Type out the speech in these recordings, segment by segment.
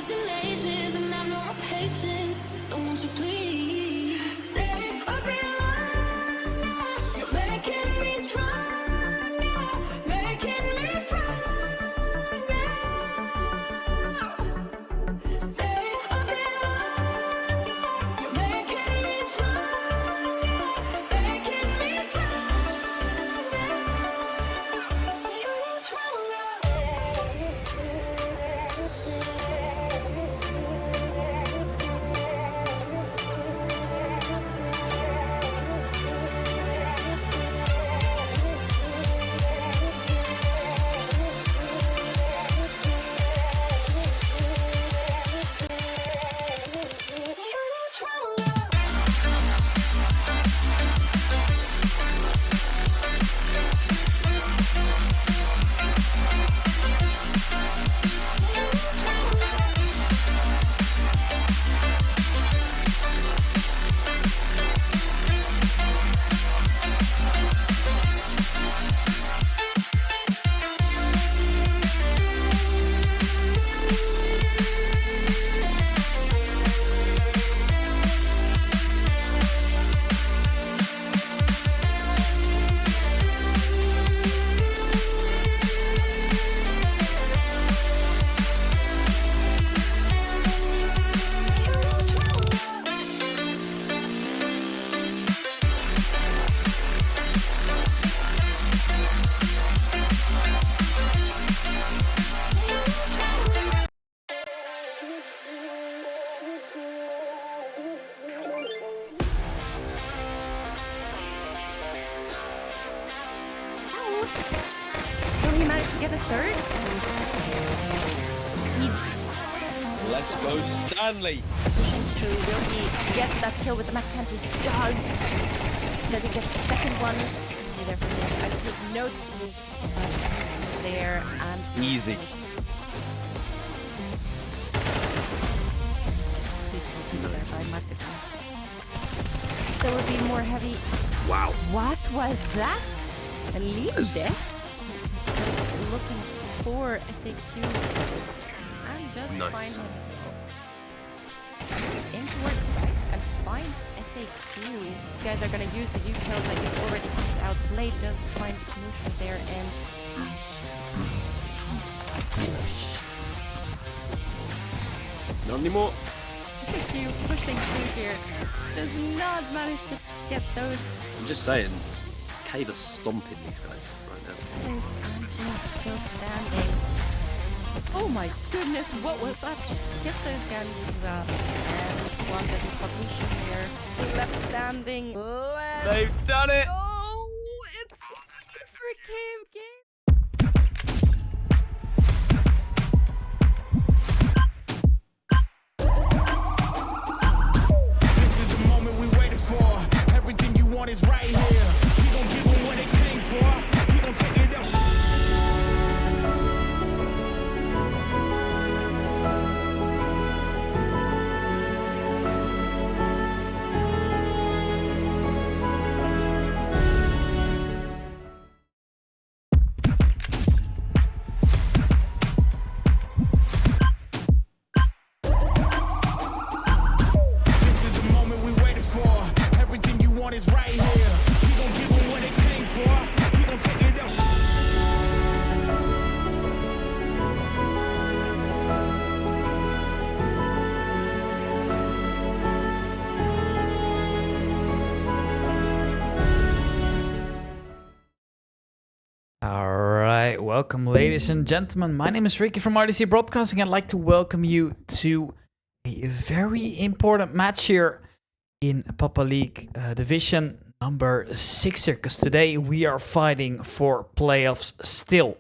wasting ages and I've no patience. So won't you please stay a bit longer? You're making me stronger, making me stronger. Stay a bit longer. You're making me stronger, making me stronger. Will he manage to get a third? Let's go, Stanley. Pushing through. Will he get that kill with the Mac 10? He does. Does he get the second one? Neither for him. I take notice of his there and Easy. Nice. There would be more heavy. Wow. What was that? A lead there? Looking for SAQ and does Nice. find him as well. In towards side and finds SAQ. You guys are going to use the utils that you've already picked out. Blade does find Smoosh there and Not anymore. SAQ pushing through here. Does not manage to get those. I'm just saying, Cave are stomping these guys right now. There's Anton still standing. Oh my goodness, what was that? Get those guns as well. And one that is Pappaliiga here. Left standing. Let's They've done it! go! It's for Rcave game. This is the moment we waited for. Everything you want is right here. We gon' give them what they came for. We gon' take it up. This is the moment we waited for. Everything you want is right here. We gon' give them what they came for. We gon' take it up. All right, welcome, ladies and gentlemen. My name is Ricky from RDC Broadcasting. I'd like to welcome you to a very important match here in Pappaliiga Division number 6 here, because today we are fighting for playoffs still.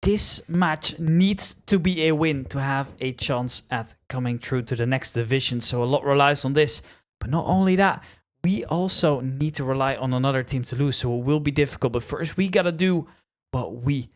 This match needs to be a win to have a chance at coming through to the next division, so a lot relies on this. But not only that, we also need to rely on another team to lose, so it will be difficult. But first, we gotta do what we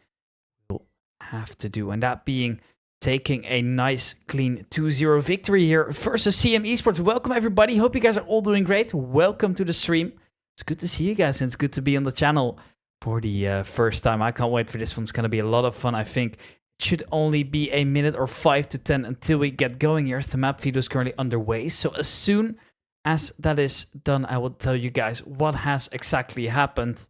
will have to do, and that being taking a nice, clean 2-0 victory here versus CM Esports. Welcome, everybody. Hope you guys are all doing great. Welcome to the stream. It's good to see you guys, and it's good to be on the channel for the first time. I can't wait for this one. It's going to be a lot of fun. I think should only be a minute or 5 to 10 until we get going here, as the map video is currently underway. So as soon as that is done, I will tell you guys what has exactly happened.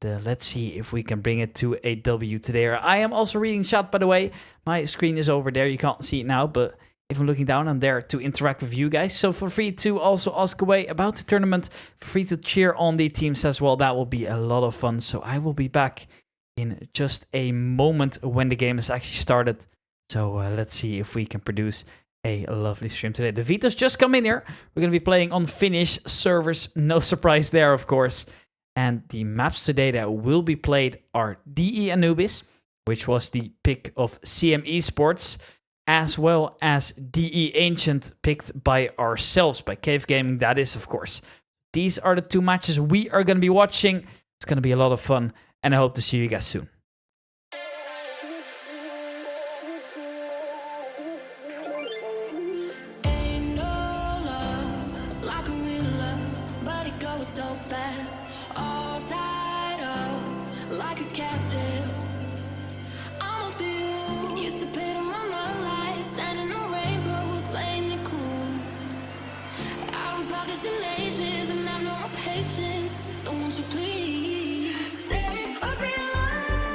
Let's see if we can bring it to a W today. I am also reading chat, by the way. My screen is over there. You can't see it now, but if I'm looking down, I'm there to interact with you guys. So feel free to also ask away about the tournament. Feel free to cheer on the teams as well. That will be a lot of fun. So I will be back in just a moment when the game has actually started. So let's see if we can produce a lovely stream today. The Vitos just come in here. We're going to be playing on Finnish servers. No surprise there, of course. And the maps today that will be played are DE Anubis, which was the pick of CM Esports, as well as DE Ancient, picked by ourselves, by Cave Gaming, that is, of course. These are the two matches we are going to be watching. It's going to be a lot of fun, and I hope to see you guys soon. Ain't no love like a real love, but it goes so fast. All tied up like a captive. I'm on to you. Used to pit on my love life, standing on rainbows, playing it cool. I was like this in ages, and I've no more patience. So won't you please stay a bit longer?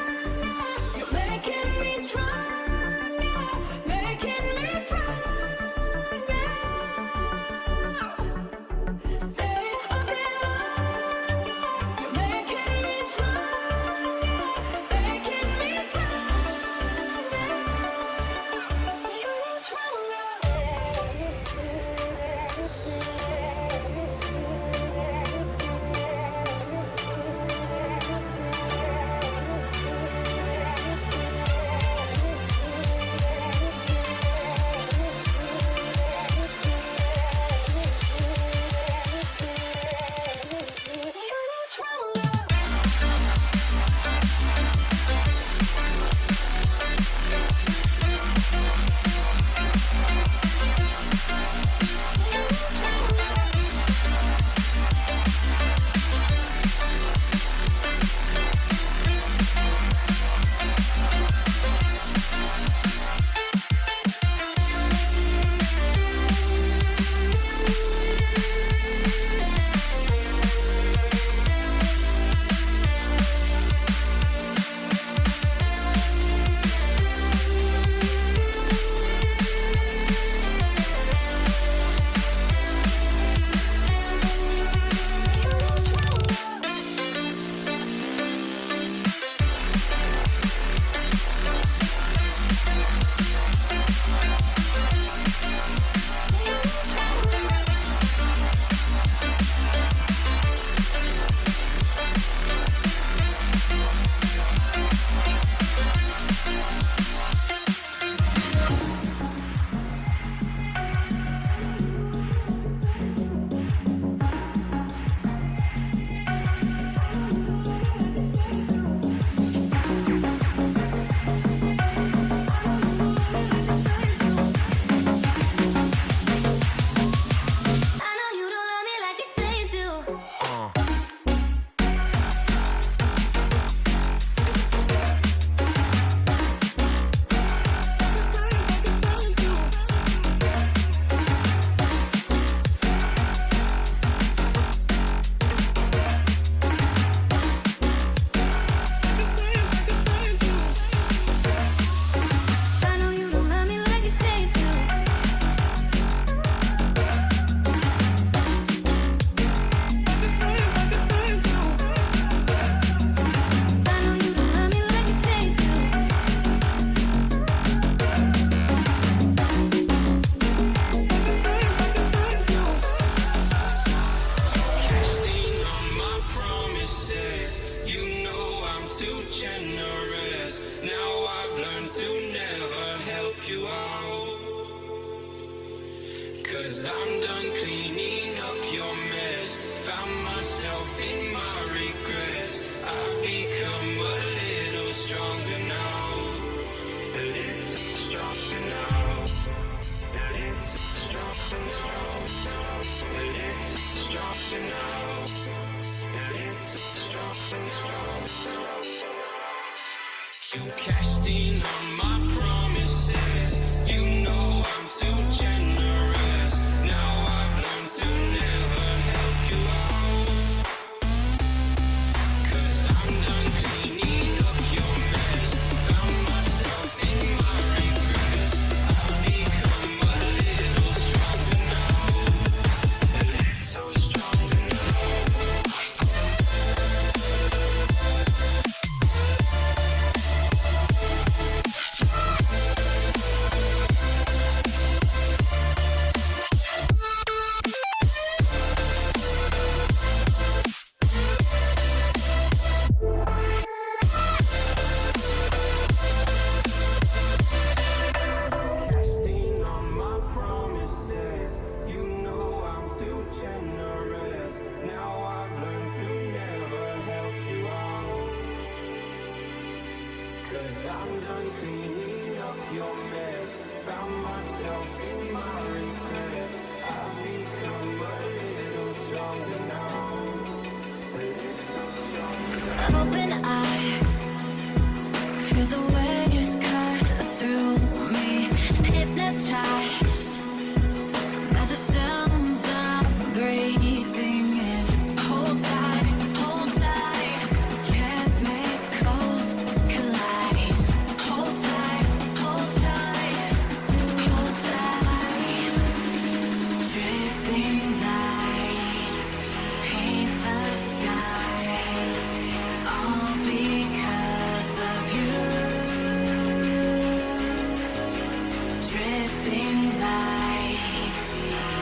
Dripping lights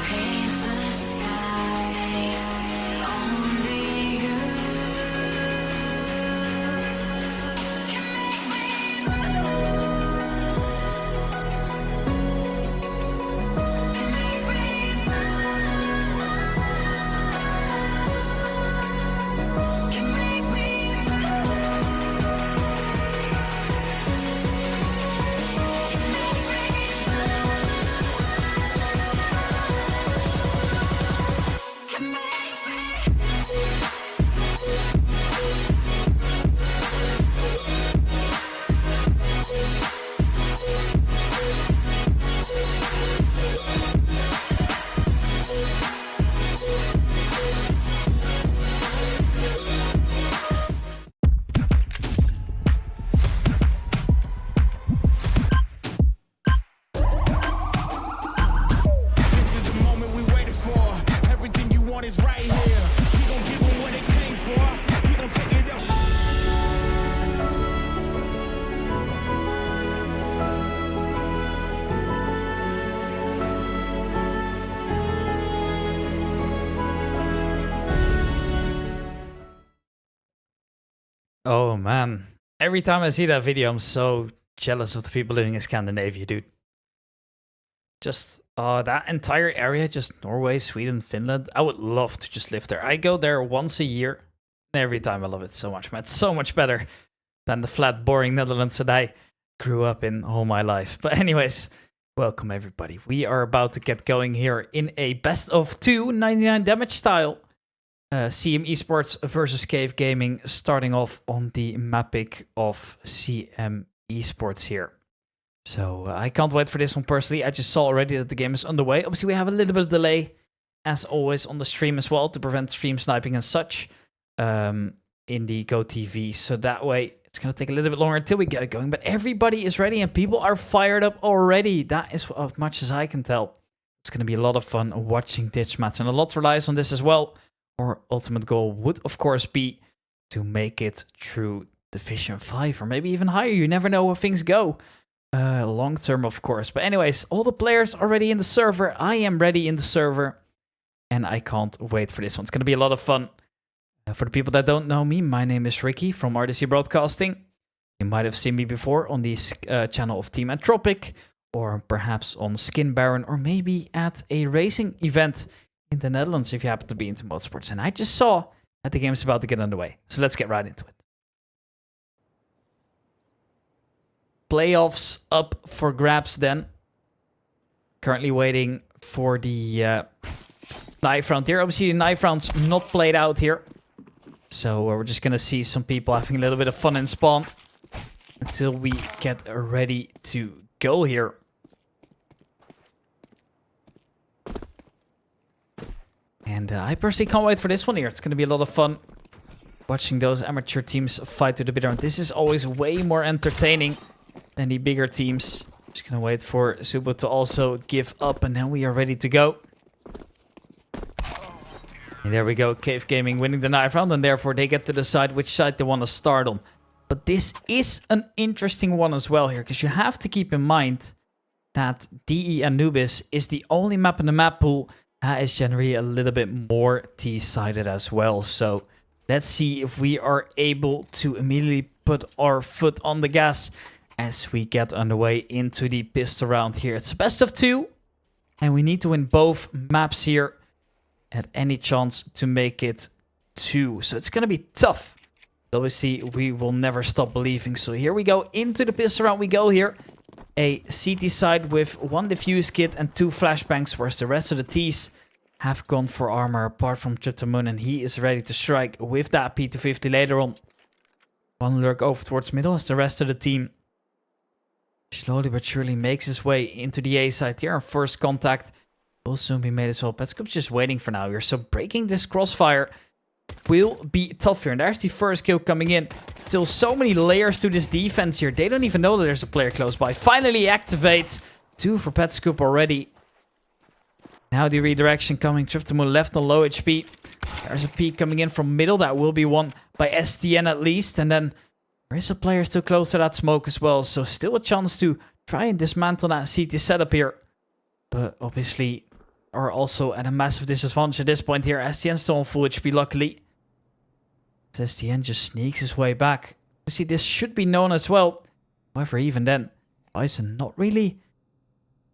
paint the skies. Only you can make me can make me This is the moment we waited for. Everything you want is right here. We gon' give them what they came for. We gon' take it up. Oh man. Every time I see that video, I'm so jealous of the people living in Scandinavia, dude. Just that entire area, just Norway, Sweden, Finland. I would love to just live there. I go there once a year. Every time I love it so much, man. It's so much better than the flat, boring Netherlands that I grew up in all my life. But anyways, welcome everybody. We are about to get going here in a best of 2 99 damage style. CM Esports versus Cave Gaming, starting off on the map pick of CM Esports here. So I can't wait for this one personally. I just saw already that the game is underway. Obviously, we have a little bit of delay, as always, on the stream as well to prevent stream sniping and such in the GoTV. So that way, it's going to take a little bit longer until we get going. But everybody is ready and people are fired up already. That is as much as I can tell. It's going to be a lot of fun watching this match. And a lot relies on this as well. Our ultimate goal would, of course, be to make it through Division 5 or maybe even higher. You never know where things go. Long term, of course. But anyways, all the players are ready in the server. I am ready in the server. And I can't wait for this one. It's going to be a lot of fun. For the people that don't know me, my name is Ricky from RDC Broadcasting. You might have seen me before on the channel of Team Anthropic. Or perhaps on Skin Baron. Or maybe at a racing event in the Netherlands if you happen to be into motorsports. And I just saw that the game is about to get underway. So let's get right into it. Playoffs up for grabs then. Currently waiting for the knife round here. Obviously the knife round's not played out here. So we're just going to see some people having a little bit of fun in spawn. Until we get ready to go here. And I personally can't wait for this one here. It's going to be a lot of fun watching those amateur teams fight to the bitter end. This is always way more entertaining than the bigger teams. Just going to wait for Subo to also give up and then we are ready to go. And there we go. Cave Gaming winning the knife round and therefore they get to decide which side they want to start on. But this is an interesting one as well here because you have to keep in mind that DE Anubis is the only map in the map pool that is generally a little bit more T-sided as well. So let's see if we are able to immediately put our foot on the gas as we get underway into the pistol round here. It's best of 2 and we need to win both maps here at any chance to make it 2. So it's going to be tough. Obviously, we will never stop believing. So here we go into the pistol round. We go here. A CT side with 1 defuse kit and 2 flashbangs, whereas the rest of the T's have gone for armor apart from Triptamun, and he is ready to strike with that P250 later on. One lurk over towards middle as the rest of the team slowly but surely makes his way into the A side here. Our first contact will soon be made as well. Petscoop's just waiting for now here, so breaking this crossfire will be tough here. And there's the first kill coming in. Still so many layers to this defense here. They don't even know that there's a player close by. Finally activates. 2 for Petscoop already. Now the redirection coming. Triptamun left on low HP. There's a peek coming in from middle. That will be won by STN at least. And then there is a player still close to that smoke as well. So still a chance to try and dismantle that CT setup here. But obviously are also at a massive disadvantage at this point here. STN still on full HP, luckily. STN just sneaks his way back. You see, this should be known as well. However, even then, Bison not really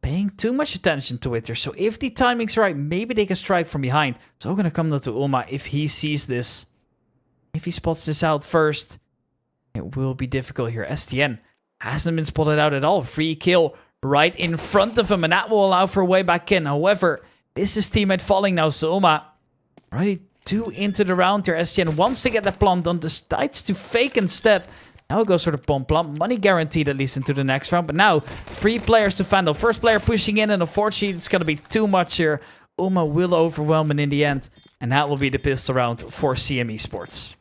paying too much attention to it here. So if the timing's right, maybe they can strike from behind. It's all going to come down to Ulma if he sees this. If he spots this out first, it will be difficult here. STN hasn't been spotted out at all. Free kill right in front of him, and that will allow for a way back in. However, this is teammate falling now, so Ulma already 2 into the round here. STN wants to get the plant done, decides to fake instead. Now it goes for the bomb plant. Money guaranteed at least into the next round. But now, 3 players to Vandal. First player pushing in, and unfortunately, it's going to be too much here. Ulma will overwhelm him in the end. And that will be the pistol round for CM Esports.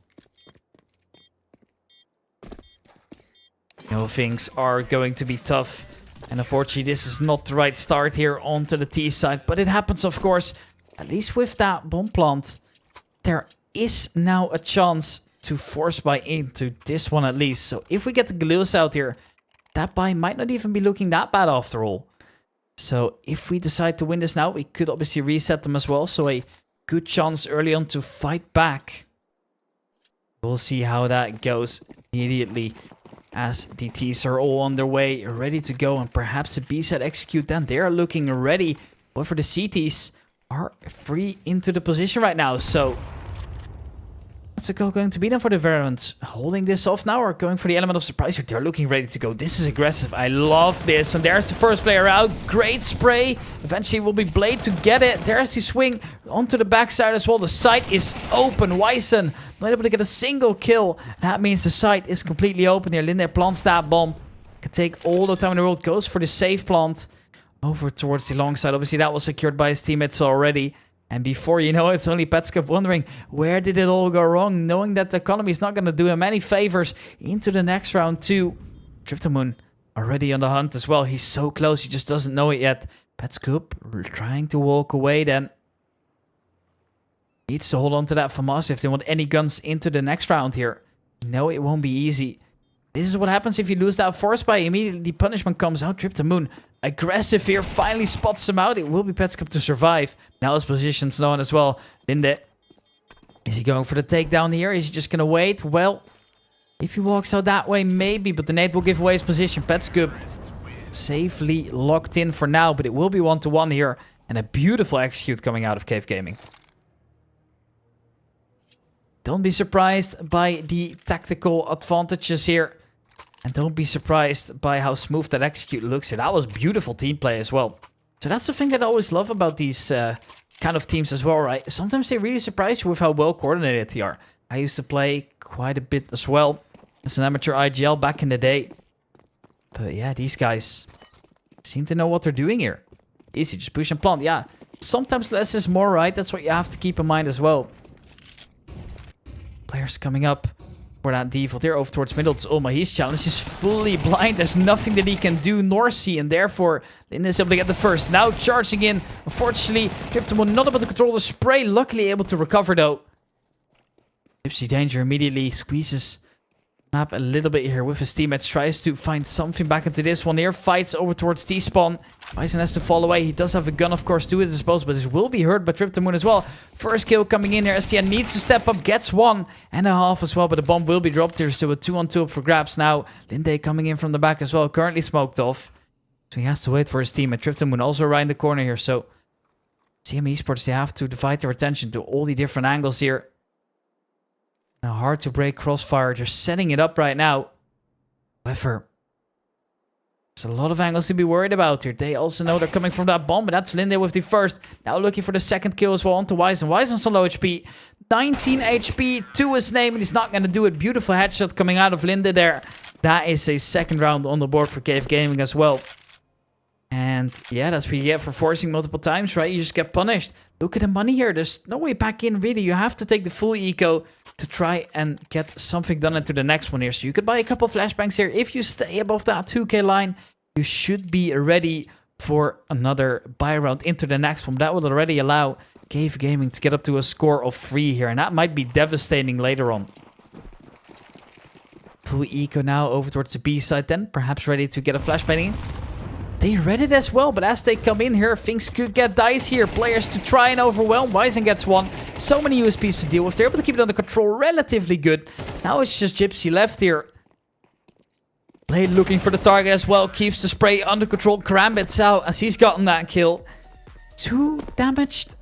You know, things are going to be tough. And unfortunately, this is not the right start here onto the T side. But it happens, of course, at least with that bomb plant. There is now a chance to force buy into this one at least. So if we get the Galils out here, that buy might not even be looking that bad after all. So if we decide to win this now, we could obviously reset them as well. So a good chance early on to fight back. We'll see how that goes immediately as the T's are all on their way, ready to go. And perhaps the B side execute then. They are looking ready. However, the CTs are free into the position right now. So what's the goal going to be then for the Veterans? Holding this off now or going for the element of surprise here? They're looking ready to go. This is aggressive. I love this. And there's the first player out. Great spray. Eventually it will be Blade to get it. There's the swing onto the backside as well. The site is open. Wyson not able to get a single kill. That means the site is completely open here. Linde plants that bomb. Can take all the time in the world. Goes for the safe plant. Over towards the long side. Obviously that was secured by his teammates already. And before you know it, it's only Petscup wondering, where did it all go wrong? Knowing that the economy is not going to do him any favors into the next round too. Triptomoon already on the hunt as well. He's so close, he just doesn't know it yet. Petscup trying to walk away then. Needs to hold on to that FAMAS if they want any guns into the next round here. No, it won't be easy. This is what happens if you lose that force buy. Immediately the punishment comes out. Triptomoon aggressive here. Finally spots him out. It will be Petscup to survive. Now his position's known as well. Linde. Is he going for the takedown here? Is he just going to wait? Well, if he walks out that way, maybe. But the nade will give away his position. Petscup safely locked in for now. But it will be 1-1 here. And a beautiful execute coming out of Cave Gaming. Don't be surprised by the tactical advantages here. And don't be surprised by how smooth that execute looks here. That was beautiful team play as well. So that's the thing that I always love about these kind of teams as well, right? Sometimes they really surprise you with how well coordinated they are. I used to play quite a bit as well as an amateur IGL back in the day. But yeah, these guys seem to know what they're doing here. Easy, just push and plant. Yeah, sometimes less is more, right? That's what you have to keep in mind as well. Players coming up for that default here over towards middle. It's Ulma. He's challenged. He's fully blind. There's nothing that he can do nor see. And therefore, Linde is able to get the first. Now charging in. Unfortunately, Triptomoon not able to control the spray. Luckily able to recover though. Gypsy Danger immediately squeezes map a little bit here with his teammates. Tries to find something back into this one here. Fights over towards T-spawn. Bison has to fall away. He does have a gun, of course, to his disposal, but this will be hurt by Triptomoon as well. First kill coming in here. STN needs to step up. Gets 1.5 as well, but the bomb will be dropped here. So a 2-on-2 up for grabs now. Linde coming in from the back as well. Currently smoked off. So he has to wait for his team. And Triptomoon also right in the corner here. So CM Esports, they have to divide their attention to all the different angles here. Now hard to break crossfire. They're setting it up right now. However, there's a lot of angles to be worried about here. They also know they're coming from that bomb, but that's Linde with the first. Now looking for the second kill as well onto Wyson. Wyson's on low HP. 19 HP to his name, and he's not going to do it. Beautiful headshot coming out of Linde there. That is a second round on the board for Cave Gaming as well. And yeah, that's what you get for forcing multiple times, right? You just get punished. Look at the money here. There's no way back in, really. You have to take the full eco to try and get something done into the next one here. So you could buy a couple flashbangs here. If you stay above that 2k line, you should be ready for another buy round into the next one. That would already allow Cave Gaming to get up to a score of 3 here. And that might be devastating later on. Full eco now over towards the B side then. Perhaps ready to get a flashbang in. They read it as well, but as they come in here, things could get dicey here. Players to try and overwhelm. Wyzen gets one. So many USPs to deal with. They're able to keep it under control relatively good. Now it's just Gypsy left here. Blade looking for the target as well. Keeps the spray under control. Karambit's out as he's gotten that kill. 2 damaged.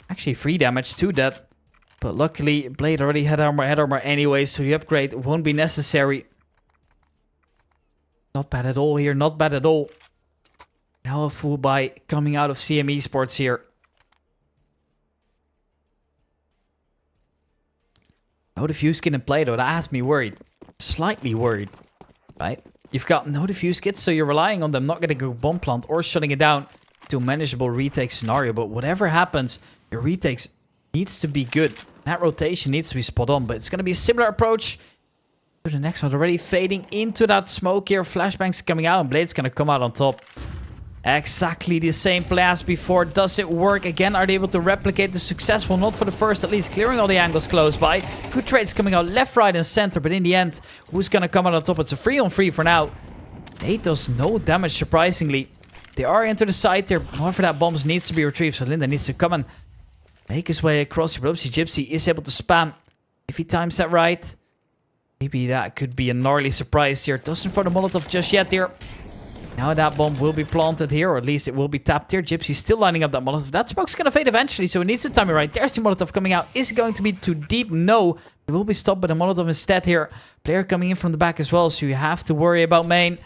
Actually, 3 damage to that. But luckily, Blade already had armor anyway, so the upgrade won't be necessary. Not bad at all here, not bad at all. Now a full buy coming out of CM Esports here. No diffuse kit in play though, that has me worried. Slightly worried, right? You've got no diffuse kit, so you're relying on them not getting a bomb plant or shutting it down to a manageable retake scenario. But whatever happens, your retakes needs to be good. That rotation needs to be spot on, but it's going to be a similar approach to the next one. Already fading into that smoke here. Flashbangs coming out and Blade's going to come out on top. Exactly the same play as before. Does it work again? Are they able to replicate the success? Well, not for the first, at least. Clearing all the angles close by. Good trades coming out left, right, and center. But in the end, who's going to come out on top? It's a 3-on-3 for now. Nate does no damage, surprisingly. They are into the side there. However, that bomb needs to be retrieved. So Linda needs to come and make his way across here. But obviously, Gypsy is able to spam. If he times that right, maybe that could be a gnarly surprise here. Doesn't throw the Molotov just yet here. Now that bomb will be planted here, or at least it will be tapped here. Gypsy's still lining up that Molotov. That smoke's going to fade eventually, so it needs to time it right. There's the Molotov coming out. Is it going to be too deep? No. It will be stopped by the Molotov instead here. Player coming in from the back as well, so you have to worry about main.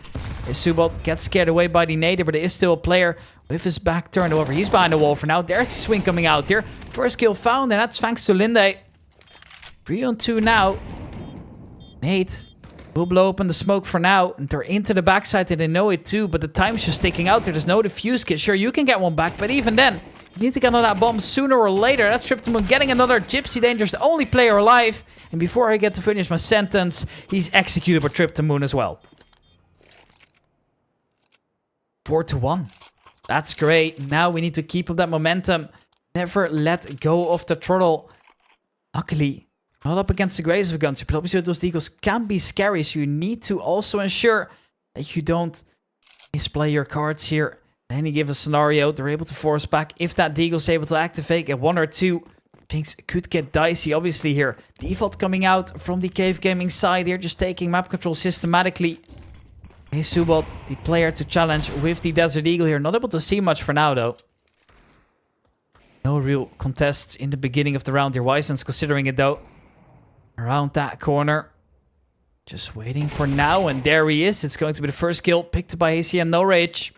Subot gets scared away by the nader, but there is still a player with his back turned over. He's behind the wall for now. There's the swing coming out here. First kill found, and that's thanks to Linde. 3-on-2 now. Nate will blow open the smoke for now. And they're into the backside and they know it too. But the time's just sticking out there. There's no defuse kit. Sure, you can get one back. But even then, you need to get on that bomb sooner or later. That's Triptamon getting another. Gypsy Danger's the only player alive. And before I get to finish my sentence, he's executed by Triptamon as well. 4-1. That's great. Now we need to keep up that momentum. Never let go of the throttle. Luckily, not up against the greatest of guns, but obviously those deagles can be scary, so you need to also ensure that you don't misplay your cards here. In any given scenario, they're able to force back. If that deagle's able to activate at 1 or 2, things could get dicey, obviously here. Default coming out from the Cave Gaming side here, just taking map control systematically. Hey, Subot, the player to challenge with the Desert Eagle here. Not able to see much for now, though. No real contests in the beginning of the round here. Wyzen's considering it, though. Around that corner. Just waiting for now, and there he is. It's going to be the first kill picked by AC and No Rage.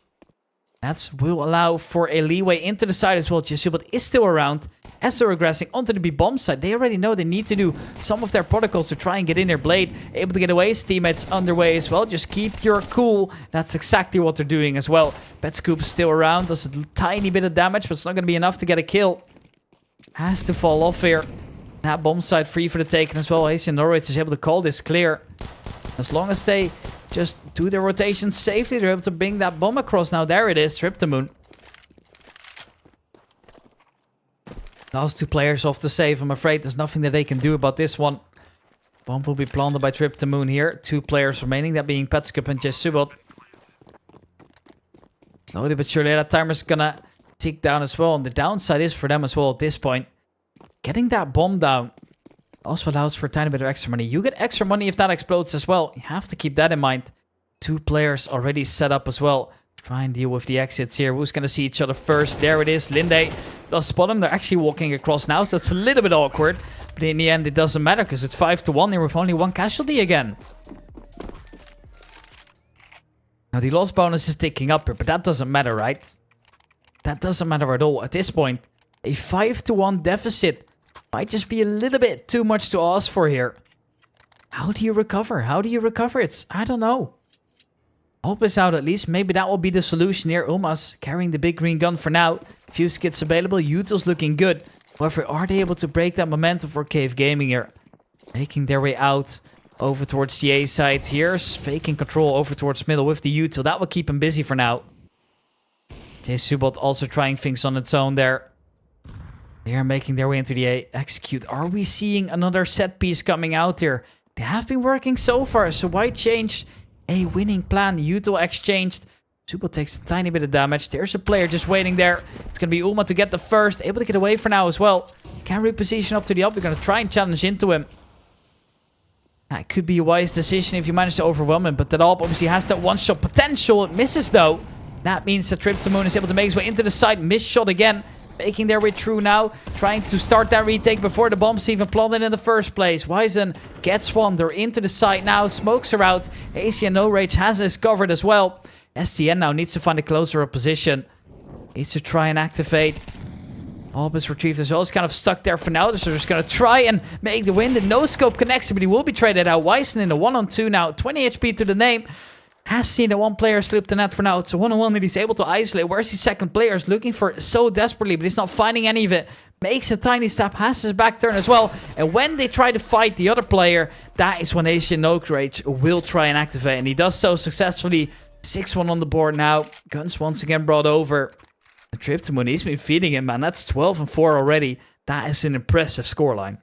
That will allow for a leeway into the side as well. Subot is still around as they're regressing onto the B-bomb side. They already know they need to do some of their protocols to try and get in their Blade. Able to get away. His teammates underway as well. Just keep your cool. That's exactly what they're doing as well. Petscoop is still around. Does a tiny bit of damage, but it's not going to be enough to get a kill. Has to fall off here. That bomb side free for the taking as well. AC and Norwich is able to call this clear. As long as they just do their rotation safely, they're able to bring that bomb across. Now there it is, Triptamon. Last 2 players off to save. I'm afraid there's nothing that they can do about this one. Bomb will be planted by Triptamon here. 2 players remaining, that being Petscup and Subot. Slowly but surely that timer's gonna tick down as well. And the downside is for them as well at this point, getting that bomb down also allows for a tiny bit of extra money. You get extra money if that explodes as well. You have to keep that in mind. 2 players already set up as well. Try and deal with the exits here. Who's going to see each other first? There it is. Linde does spot him. They're actually walking across now, so it's a little bit awkward. But in the end, it doesn't matter because it's 5-1 here with only 1 casualty again. Now, the loss bonus is ticking up here, but that doesn't matter, right? That doesn't matter at all. At this point, a 5-1 deficit might just be a little bit too much to ask for here. How do you recover? How do you recover it? I don't know. Hope is out at least. Maybe that will be the solution here. Umas carrying the big green gun for now. Few skits available. Util's looking good. However, are they able to break that momentum for Cave Gaming here? Making their way out over towards the A side here. Faking control over towards middle with the Util. That will keep him busy for now. Subot also trying things on its own there. They are making their way into the A. Execute. Are we seeing another set piece coming out here? They have been working so far, so why change a winning plan? Util exchanged Subo takes a tiny bit of damage. There's a player just waiting there. It's going to be Ulma to get the first. Able to get away for now as well. Can reposition up to the up. We're going to try and challenge into him. That could be a wise decision if you manage to overwhelm him. But that AWP obviously has that one-shot potential. It misses though. That means that Triptamon is able to make his way into the side. Missed shot again. Making their way through now. Trying to start that retake before the bombs even planted in the first place. Wizen gets one. They're into the side now. Smokes are out. AC and No Rage has this covered as well. STN now needs to find a closer position. Needs to try and activate. AWP is retrieved as well. It's kind of stuck there for now. So they're just going to try and make the win. The no-scope connects, but he will be traded out. Wizen in a 1-on-2 now. 20 HP to the name. Has seen that one player slip the net for now. It's a 1-on-1 that he's able to isolate. Where's the second player? Is looking for it so desperately, but he's not finding any of it. Makes a tiny step. Has his back turn as well. And when they try to fight the other player, that is when Asian No Rage will try and activate. And he does so successfully. 6-1 on the board now. Guns once again brought over. The Triptamon, he's been feeding him, man. That's 12-4 already. That is an impressive scoreline.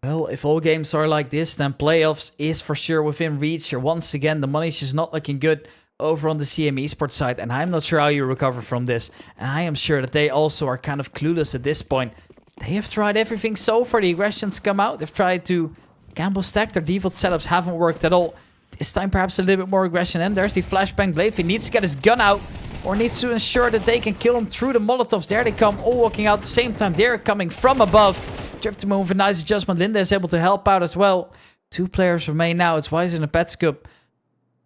Well, if all games are like this, then playoffs is for sure within reach here. Once again, the money's just not looking good over on the CM Esports side. And I'm not sure how you recover from this. And I am sure that they also are kind of clueless at this point. They have tried everything so far. The aggressions come out. They've tried to gamble stack. Their default setups haven't worked at all. This time perhaps a little bit more aggression. And there's the flashbang blade. He needs to get his gun out. Or needs to ensure that they can kill him through the Molotovs. There they come, all walking out at the same time. They're coming from above. Triptamon with a nice adjustment. Linda is able to help out as well. 2 players remain now. It's Wizen and Petscup.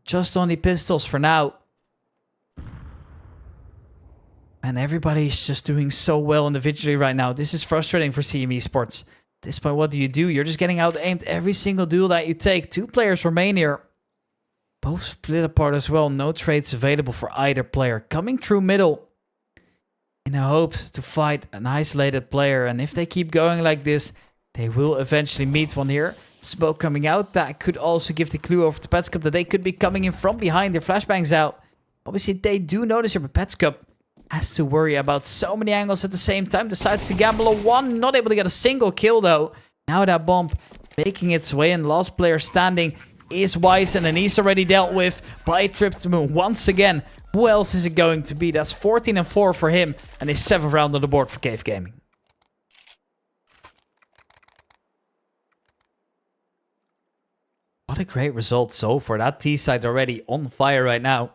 Just only pistols for now. And everybody's just doing so well individually right now. This is frustrating for CM Esports. At this point, what do? You're just getting out-aimed every single duel that you take. 2 players remain here. Both split apart as well. No trades available for either player. Coming through middle in the hopes to fight an isolated player. And if they keep going like this, they will eventually meet one here. Smoke coming out. That could also give the clue over to Petscup that they could be coming in from behind. Their flashbangs out. Obviously, they do notice here, but Petscup has to worry about so many angles at the same time. Decides to gamble a 1. Not able to get a single kill, though. Now that bomb making its way in. Last player standing is Wizen, and he's already dealt with by Triptamon once again. Who else is it going to be? That's 14-4 for him, and a 7th round on the board for Cave Gaming. What a great result so far. That T-side already on fire right now.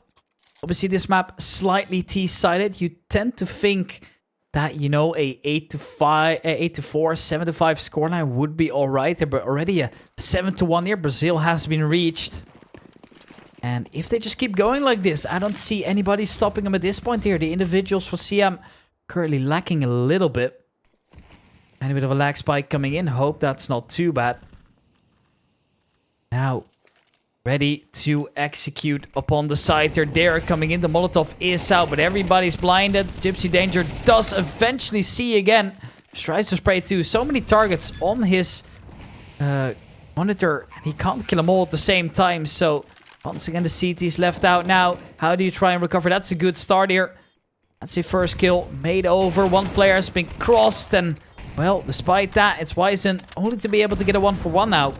Obviously, this map slightly T-sided. You tend to think that, you know, a 8-4, 7-5 scoreline would be alright. But already a 7-1 here. Brazil has been reached. And if they just keep going like this, I don't see anybody stopping them at this point here. The individuals for CM currently lacking a little bit. And a bit of a lag spike coming in. Hope that's not too bad. Now, ready to execute upon the side. They're coming in. The Molotov is out, but everybody's blinded. Gypsy Danger does eventually see again. Tries to spray too. So many targets on his monitor. And he can't kill them all at the same time. So, once again, the CT's left out now. How do you try and recover? That's a good start here. That's a first kill made over. One player has been crossed. And, well, despite that, it's Wizen only to be able to get a 1-for-1 now.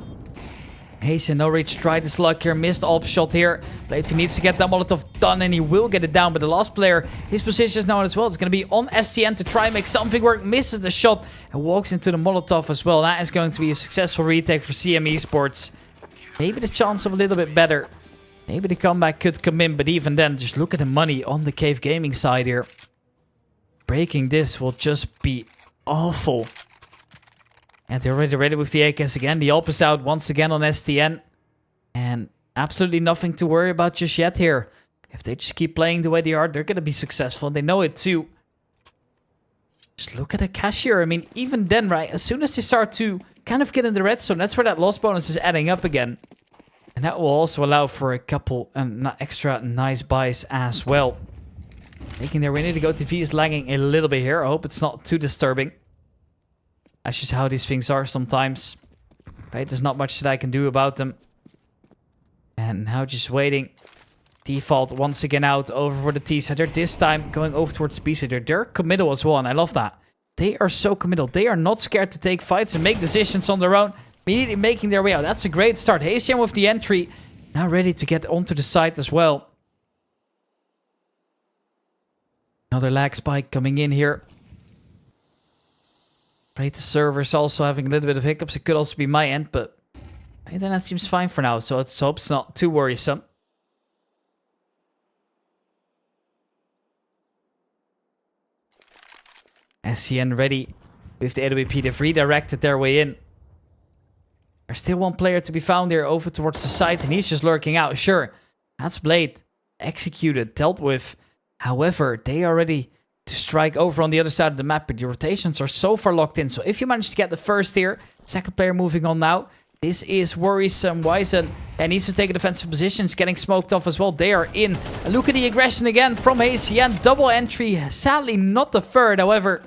Hazen, No Rage tried his luck here. Missed AWP shot here. Blade needs to get that Molotov done, and he will get it down. But the last player, his position is known as well. It's going to be on STN to try and make something work. Misses the shot and walks into the Molotov as well. That is going to be a successful retake for CM Esports. Maybe the chance of a little bit better. Maybe the comeback could come in, but even then, just look at the money on the Cave Gaming side here. Breaking this will just be awful. And they're already ready with the AKs again. The AWP is out once again on STN. And absolutely nothing to worry about just yet here. If they just keep playing the way they are, they're going to be successful. And they know it too. Just look at the cash here. I mean, even then, right, as soon as they start to kind of get in the red zone, that's where that loss bonus is adding up again. And that will also allow for a couple extra nice buys as well. Making their way in to go TV is lagging a little bit here. I hope it's not too disturbing. That's just how these things are sometimes. Right, there's not much that I can do about them. And now just waiting. Default once again out over for the T-side. This time going over towards the B-side. They're committal as well, and I love that. They are so committal. They are not scared to take fights and make decisions on their own. Immediately making their way out. That's a great start. Haitian with the entry. Now ready to get onto the site as well. Another lag spike coming in here. Afraid the server's also having a little bit of hiccups. It could also be my end, but internet seems fine for now, so let's hope it's not too worrisome. SCN ready with the AWP. They've redirected their way in. There's still one player to be found here over towards the site, and he's just lurking out. Sure, that's Blade. Executed, dealt with. However, they are ready to strike over on the other side of the map, but the rotations are so far locked in. So if you manage to get the first here, second player moving on now. This is worrisome. Wizen needs to take a defensive position. It's getting smoked off as well. They are in. And look at the aggression again from ACN. Double entry. Sadly, not the third. However,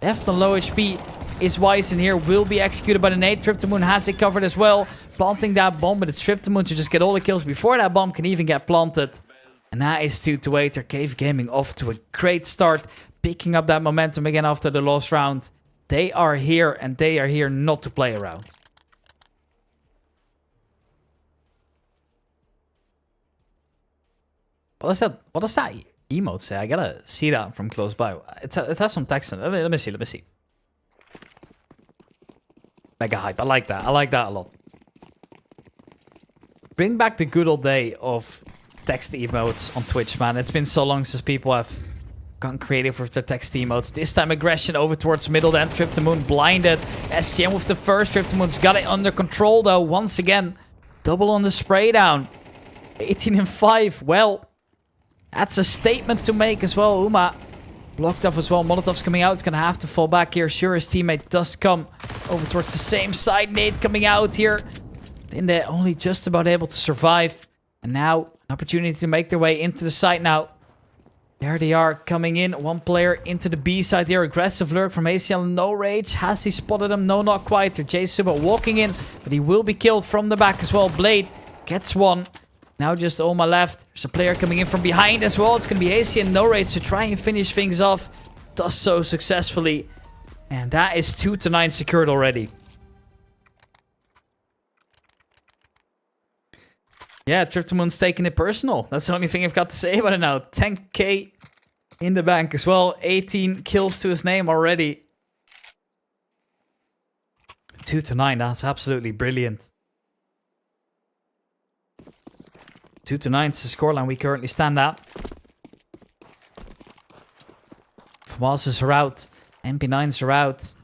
left on low HP is Wizen here. Will be executed by the nade. Triptomoon has it covered as well. Planting that bomb, but it's Triptomoon to just get all the kills before that bomb can even get planted. And that is 2-8. Rcave Gaming off to a great start. Picking up that momentum again after the last round. They are here, and they are here not to play around. What does that emote say? I gotta see that from close by. It has some text in it. Let me see. Mega hype. I like that. I like that a lot. Bring back the good old day of text emotes on Twitch, man. It's been so long since people have gone creative with their text emotes. This time aggression over towards middle then. Triptomoon blinded. SCM with the first. Triptomoon's got it under control though. Once again, double on the spray down. 18 and 5. Well, that's a statement to make as well. Uma blocked off as well. Molotov's coming out. It's going to have to fall back here. Sure, his teammate does come over towards the same side. Nade coming out here. Then they're only just about able to survive. And now, an opportunity to make their way into the site now. There they are coming in. One player into the B side here. Aggressive lurk from ACL. No rage. Has he spotted him? No, not quite. J-Suba walking in. But he will be killed from the back as well. Blade gets one. Now just on my left. There's a player coming in from behind as well. It's going to be AC and No Rage to try and finish things off. Does so successfully. And that is 2-9 secured already. Yeah, Triptomoon's taking it personal. That's the only thing I've got to say about it now. 10k in the bank as well. 18 kills to his name already. 2-9, that's absolutely brilliant. 2-9 is the scoreline we currently stand at. FAMASs are out. MP9s are out.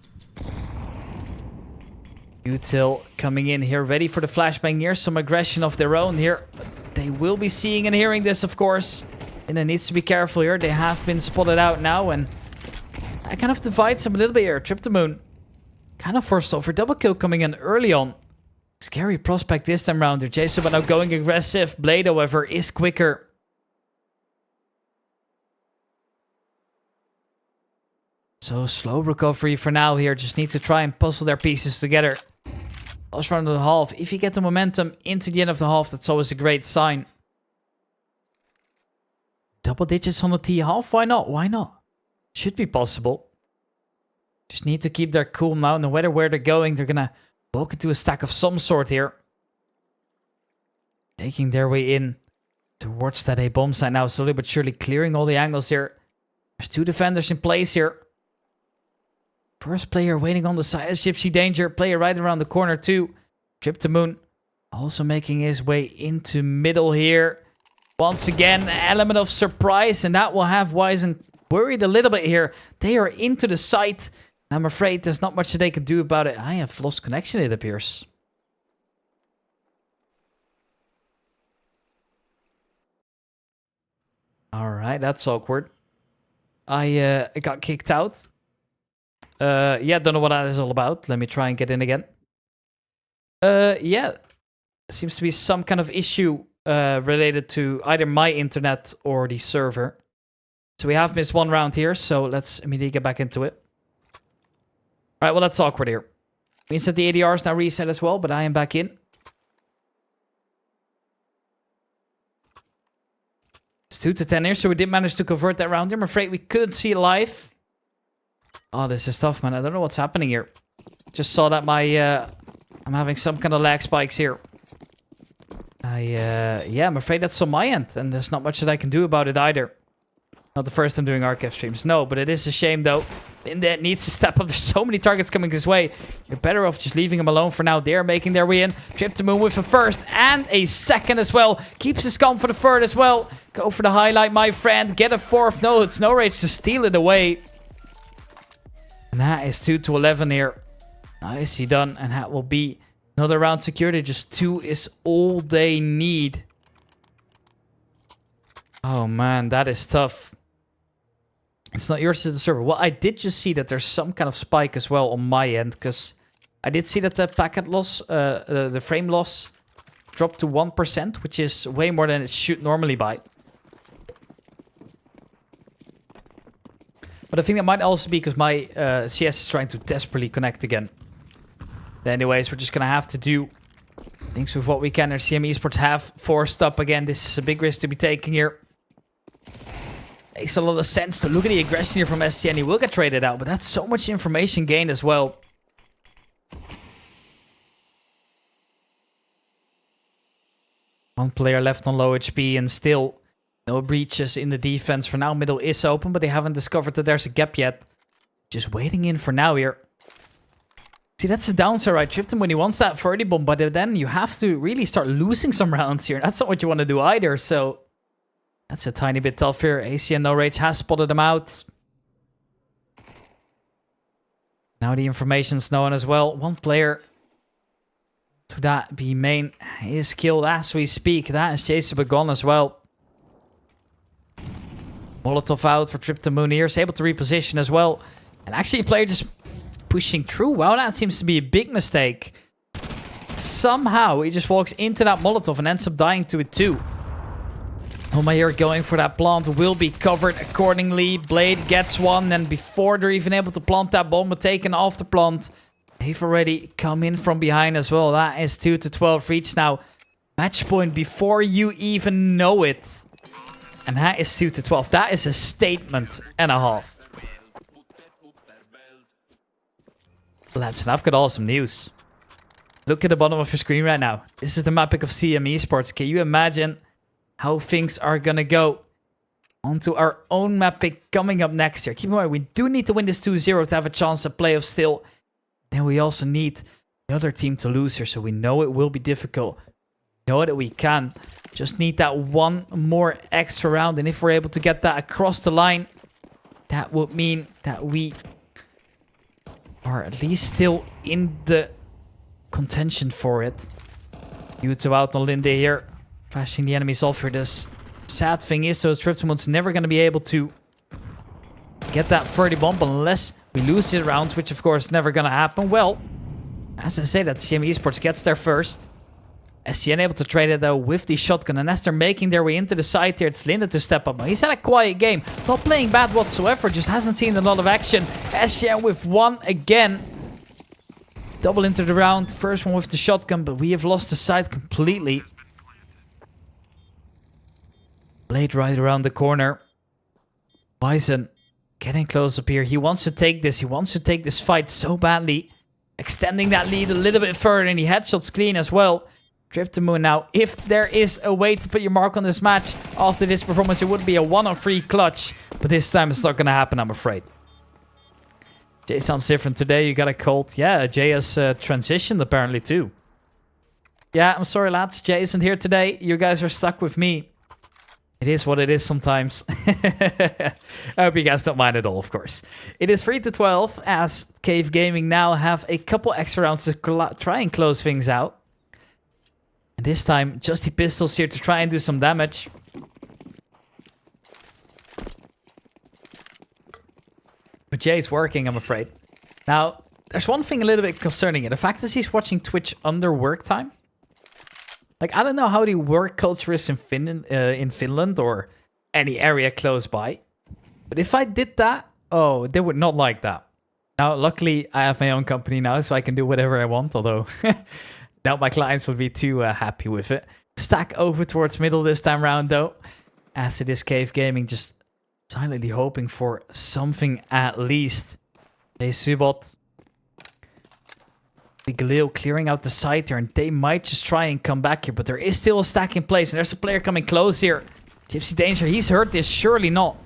Util coming in here, ready for the flashbang here. Some aggression of their own here. They will be seeing and hearing this, of course. And it needs to be careful here. They have been spotted out now. And I kind of divides them a little bit here. Triptomoon kind of forced over. Double kill coming in early on. Scary prospect this time around. J-Suba now going aggressive. Blade, however, is quicker. So slow recovery for now here. Just need to try and puzzle their pieces together. Last round of the half. If you get the momentum into the end of the half, that's always a great sign. Double digits on the T half? Why not? Why not? Should be possible. Just need to keep their cool now. No matter where they're going, they're gonna walk into a stack of some sort here. Making their way in towards that A bomb site now. Slowly but surely clearing all the angles here. There's two defenders in place here. First player waiting on the side is Gypsy Danger. Player right around the corner too. Triptomoon also making his way into middle here. Once again, element of surprise. And that will have Wizen worried a little bit here. They are into the site. I'm afraid there's not much that they can do about it. I have lost connection, it appears. Alright, that's awkward. I got kicked out. Yeah, don't know what that is all about. Let me try and get in again. Yeah. Seems to be some kind of issue related to either my internet or the server. So we have missed one round here, so let's immediately get back into it. Alright, well that's awkward here. Means that the ADR is now reset as well, but I am back in. It's 2-10 here, so we did manage to convert that round here. I'm afraid we couldn't see it live. Oh, this is tough, man. I don't know what's happening here. Just saw that my... I'm having some kind of lag spikes here. Yeah, I'm afraid that's on my end, and there's not much that I can do about it either. Not the first time doing Rcave streams, no, but it is a shame though. Lindet needs to step up. There's so many targets coming his way. You're better off just leaving him alone for now. They're making their way in. Trip to Moon with a first and a second as well. Keeps his calm for the third as well. Go for the highlight, my friend. Get a fourth. No, it's no rage to steal it away. And that is 2-11 here. Nicely done, and that will be another round secured. Just 2 is all they need. Oh man, that is tough. It's not yours to the server. Well, I did just see that there's some kind of spike as well on my end, because I did see that the packet loss, the frame loss, dropped to 1%, which is way more than it should normally be. But I think that might also be because my CS is trying to desperately connect again. But anyways, we're just going to have to do things with what we can. Our CM Esports have forced up again. This is a big risk to be taking here. Makes a lot of sense to look at the aggression here from SCN. He will get traded out, but that's so much information gained as well. One player left on low HP and still no breaches in the defense. For now, middle is open, but they haven't discovered that there's a gap yet. Just waiting in for now here. See, that's the downside, right? Tripped him when he wants that 30 bomb, but then you have to really start losing some rounds here. That's not what you want to do either, so that's a tiny bit tough here. ACN No Rage has spotted him out. Now the information's known as well. One player to that B main is killed as we speak. That is Jason gone as well. Molotov out for Trip to Moon here. Is able to reposition as well. And actually a player just pushing through. Wow, that seems to be a big mistake. Somehow he just walks into that Molotov and ends up dying to it too. Homa here going for that plant will be covered accordingly. Blade gets one, and before they're even able to plant that bomb, but taken off the plant. They've already come in from behind as well. That is 2-12 reach now. Match point before you even know it. And that is 2-12. That is a statement and a half. Lads, and I've got awesome news. Look at the bottom of your screen right now. This is the map pick of CM Esports. Can you imagine how things are gonna go onto our own map pick coming up next year? Keep in mind, we do need to win this 2-0 to have a chance at playoff still. Then we also need the other team to lose here, so we know it will be difficult. Know that we can. Just need that one more extra round, and if we're able to get that across the line, that would mean that we are at least still in the contention for it. Yuto out on Linde here. Flashing the enemies off here. The sad thing is, though, Triptomon's never going to be able to get that 30 bomb unless we lose this round, which of course is never going to happen. Well, as I say, that CM Esports gets there first. SCN able to trade it though with the shotgun, and as they're making their way into the side here, it's Linde to step up. He's had a quiet game, not playing bad whatsoever, just hasn't seen a lot of action. SCN with one again. Double into the round, first one with the shotgun, but we have lost the side completely. Blade right around the corner. Bison getting close up here. He wants to take this. He wants to take this fight so badly. Extending that lead a little bit further, and he headshots clean as well. Trip to Moon now. If there is a way to put your mark on this match after this performance, it would be a 1-on-3 clutch. But this time it's not going to happen, I'm afraid. Jay sounds different today. You got a cold. Yeah, Jay has transitioned apparently too. Yeah, I'm sorry lads. Jay isn't here today. You guys are stuck with me. It is what it is sometimes. I hope you guys don't mind at all, of course. It is 3-12 as Cave Gaming now have a couple extra rounds to try and close things out. And this time, just the pistols here to try and do some damage. But Jay's working, I'm afraid. Now, there's one thing a little bit concerning here. The fact that he's watching Twitch under work time. Like, I don't know how the work culture is in Finland or any area close by. But if I did that, oh, they would not like that. Now, luckily, I have my own company now, so I can do whatever I want. Although, doubt my clients would be too happy with it. Stack over towards middle this time round, though. As it is Cave Gaming, just silently hoping for something at least. Hey, Subot. The Galil clearing out the side there, and they might just try and come back here, but there is still a stack in place, and there's a player coming close here. Gypsy Danger, he's heard this, surely not.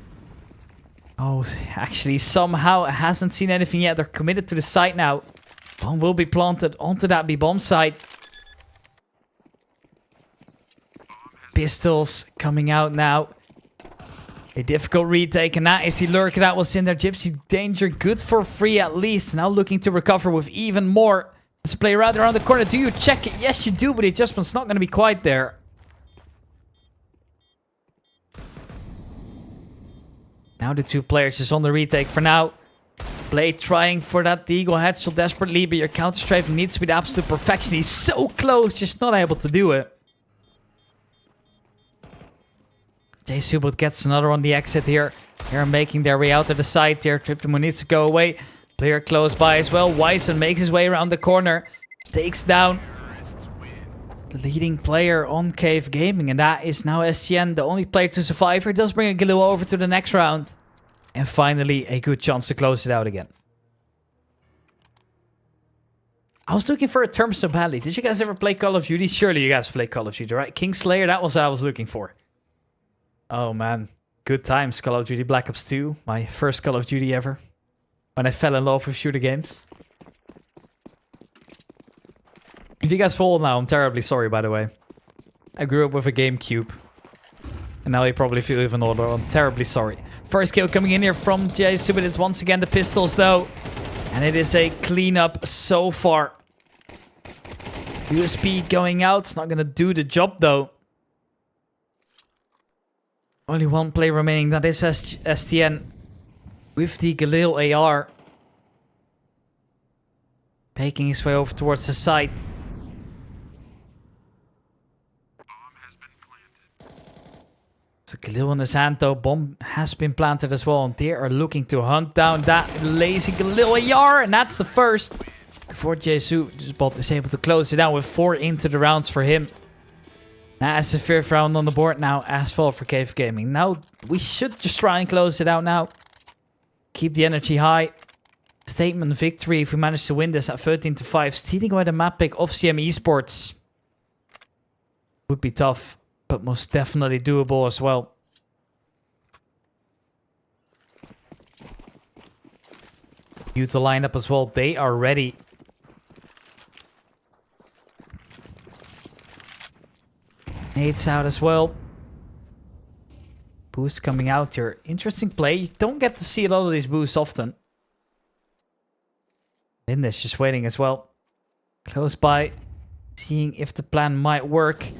Oh, actually, somehow hasn't seen anything yet. They're committed to the site now. Bomb will be planted onto that B-bomb site. Pistols coming out now. A difficult retake, and that is the lurker that was in there. Gypsy Danger, good for free at least. Now looking to recover with even more. Let's play right around the corner. Do you check it? Yes, you do, but the adjustment's not going to be quite there. Now the two players is on the retake for now. Blade trying for that Deagle head so desperately, but your counter strafe needs to be the absolute perfection. He's so close, just not able to do it. J-Subot gets another on the exit here. They're making their way out to the side here. Triptimo needs to go away. Player close by as well. Wyson makes his way around the corner. Takes down the leading player on Cave Gaming. And that is now STN, the only player to survive here. Does bring a Galil over to the next round. And finally, a good chance to close it out again. I was looking for a term so badly. Did you guys ever play Call of Duty? Surely you guys play Call of Duty, right? Kingslayer, that was what I was looking for. Oh man, good times. Call of Duty Black Ops 2, my first Call of Duty ever. When I fell in love with shooter games. If you guys follow now, I'm terribly sorry, by the way. I grew up with a GameCube. And now you probably feel even older. I'm terribly sorry. First kill coming in here from J-Subot. It's once again the pistols, though. And it is a cleanup so far. USP going out. It's not going to do the job, though. Only one play remaining. That is STN. With the Galil AR. Making his way over towards the site. So Galil in his hand though. Bomb has been planted as well. And they are looking to hunt down that lazy Galil AR. And that's the first. Before J-Subot is able to close it down with 4 into the rounds for him. That's the 5th round on the board now as well for Cave Gaming. Now we should just try and close it out now. Keep the energy high. Statement victory if we manage to win this at 13-5. Stealing away the map pick of CM Esports. Would be tough, but most definitely doable as well. Youth to line up as well. They are ready. Nate's out as well. Boost coming out here. Interesting play. You don't get to see a lot of these boosts often. Linda's just waiting as well. Close by. Seeing if the plan might work.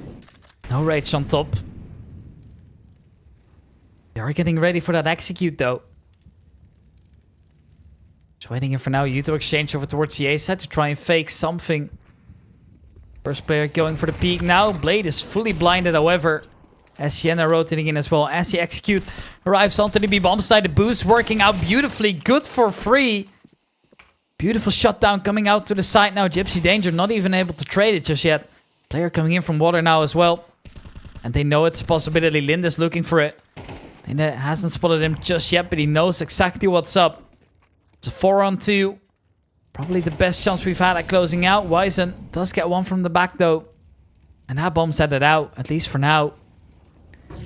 No rage on top. They are getting ready for that execute though. Just waiting in for now. Yuto exchange over towards the A side to try and fake something. First player going for the peek now. Blade is fully blinded, however. As Sienna rotating in as well. As the execute arrives onto the B-bomb side. The boost working out beautifully. Good for free. Beautiful shutdown coming out to the side now. Gypsy Danger not even able to trade it just yet. Player coming in from water now as well. And they know it's a possibility. Linda's looking for it. Linda hasn't spotted him just yet, but he knows exactly what's up. It's a 4-on-2. Probably the best chance we've had at closing out. Wyson does get one from the back though. And that bomb set it out, at least for now.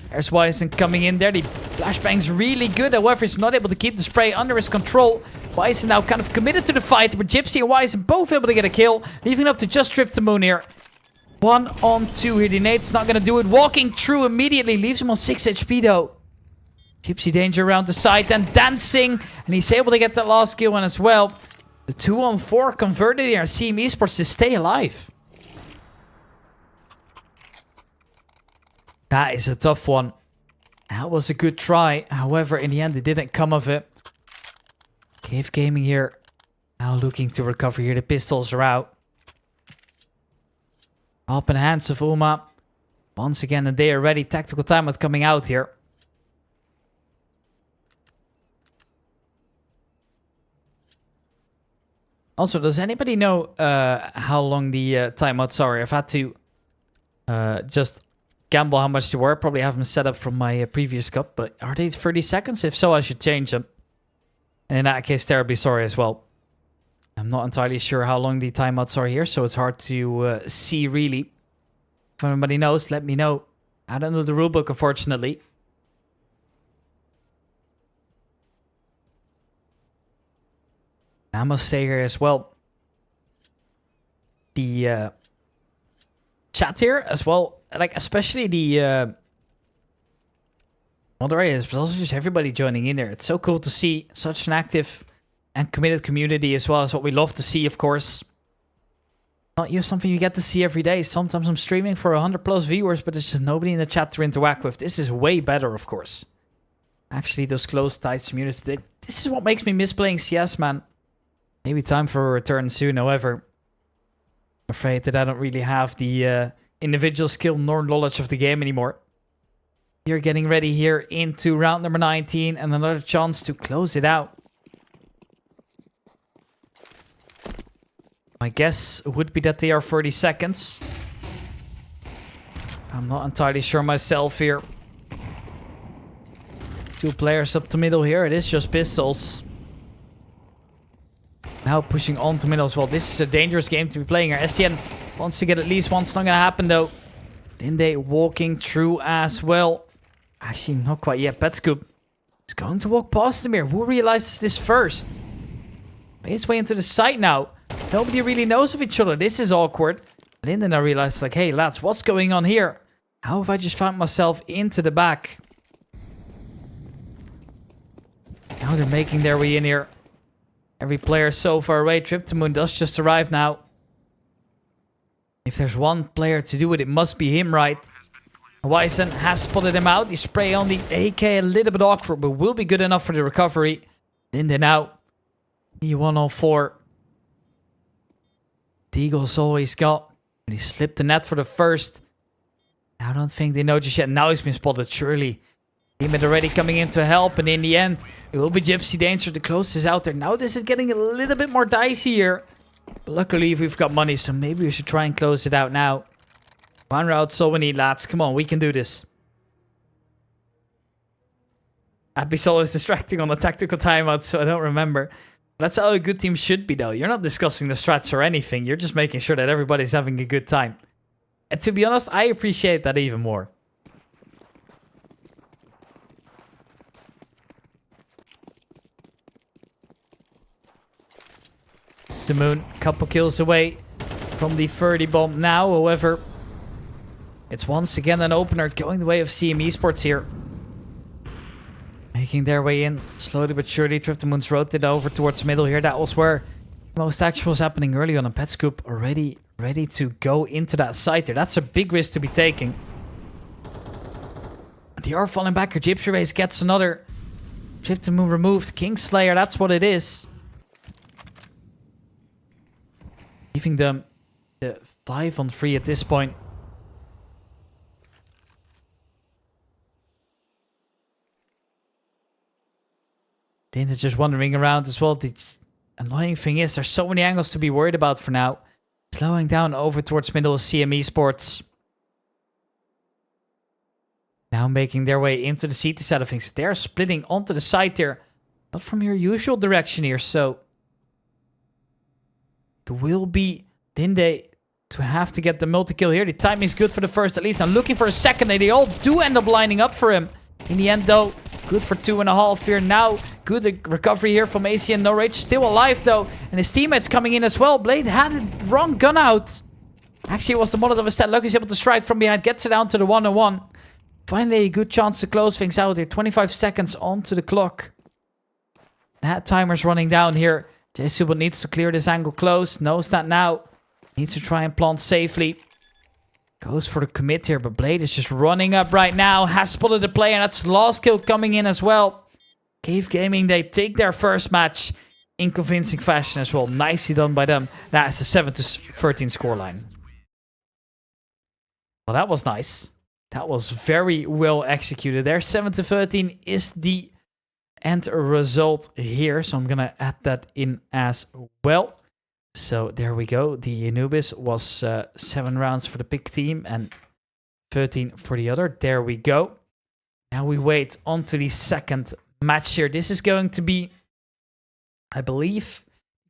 There's Wyson coming in there. The flashbang's really good. However, he's not able to keep the spray under his control. Wyson now kind of committed to the fight. But Gypsy and Wyson both able to get a kill. Leaving it up to just Triptimo here. 1-on-2 here. The nade's not going to do it. Walking through immediately. Leaves him on 6 HP though. Gypsy Danger around the side. Then dancing. And he's able to get that last kill one as well. The 2-on-4 converted here. CM Esports to stay alive. That is a tough one. That was a good try. However, in the end, it didn't come of it. Cave Gaming here. Now looking to recover here. The pistols are out. Up in the hands of Uma. Once again, and they are ready. Tactical timeout coming out here. Also, does anybody know how long the timeouts are? I've had to just gamble how much they were. Probably have them set up from my previous cup, but are they 30 seconds? If so, I should change them. And in that case, terribly sorry as well. I'm not entirely sure how long the timeouts are here, so it's hard to see really. If anybody knows, let me know. I don't know the rulebook, unfortunately. I must say here as well, the chat here as well, like especially the moderators, but also just everybody joining in there. It's so cool to see such an active and committed community as well as what we love to see, of course. Not just something you get to see every day. Sometimes I'm streaming for 100+ viewers, but there's just nobody in the chat to interact with. This is way better, of course. Actually, those close, tight communities, this is what makes me miss playing CS, man. Maybe time for a return soon, however. I'm afraid that I don't really have the individual skill nor knowledge of the game anymore. You're getting ready here into round number 19 and another chance to close it out. My guess would be that they are 30 seconds. I'm not entirely sure myself here. 2 players up the middle here. It is just pistols. Now pushing on to middle as well. This is a dangerous game to be playing here. STN wants to get at least one. It's not going to happen though. Dinde walking through as well. Actually, not quite yet. Petscoop is going to walk past him here. Who realizes this first? Made his way into the site now. Nobody really knows of each other. This is awkward. Linden, I realized, like, hey, lads, what's going on here? How have I just found myself into the back? Now they're making their way in here. Every player is so far away. Triptomoon does just arrive now. If there's one player to do it, it must be him, right? Wyson has spotted him out. He spray on the AK, a little bit awkward, but will be good enough for the recovery. Linden out. He won all 4. Deagle's always got. He slipped the net for the first. I don't think they know just yet. Now he's been spotted, surely. Teammate already coming in to help, and in the end, it will be Gypsy Danger to close this out there. Now this is getting a little bit more dicey here. But luckily, we've got money, so maybe we should try and close it out now. One route, so we need, lads. Come on, we can do this. Absol is distracting on the tactical timeout, so I don't remember. That's how a good team should be, though. You're not discussing the strats or anything. You're just making sure that everybody's having a good time. And to be honest, I appreciate that even more. The Moon, couple kills away from the 30 bomb now. However, it's once again an opener going the way of CM Esports here. Making their way in slowly but surely. Triptomoon's rotated over towards middle here. That was where most action was happening early on. And Petscoop already ready to go into that site here. That's a big risk to be taking. They are falling back. Her Gypsy Race gets another. Triptomoon removed. Kingslayer, that's what it is. Leaving them 5 on 3 at this point. Dane is just wandering around as well. The annoying thing is there's so many angles to be worried about for now. Slowing down over towards middle of CM Esports. Now making their way into the CT side of things. They're splitting onto the side there. Not from your usual direction here, so... It will be Dinde to have to get the multi-kill here. The timing is good for the first at least. I'm looking for a second, and they all do end up lining up for him. In the end, though, good for 2.5 here. Now, good recovery here from ACN. No Rage still alive, though. And his teammates coming in as well. Blade had the wrong gun out. Actually, it was the Molotov instead. Lucky's able to strike from behind. Gets it down to the 1-on-1. Finally, a good chance to close things out here. 25 seconds onto the clock. That timer's running down here. JSUBL needs to clear this angle close. Knows that now. Needs to try and plant safely. Goes for the commit here, but Blade is just running up right now. Has spotted the player, and that's the last kill coming in as well. Cave Gaming, they take their first match in convincing fashion as well. Nicely done by them. That's a 7-13 scoreline. Well, that was nice. That was very well executed there. 7-13 is the end result here. So I'm going to add that in as well. So there we go. The Anubis was 7 rounds for the big team and 13 for the other. There we go. Now we wait on to the second match here. This is going to be, I believe,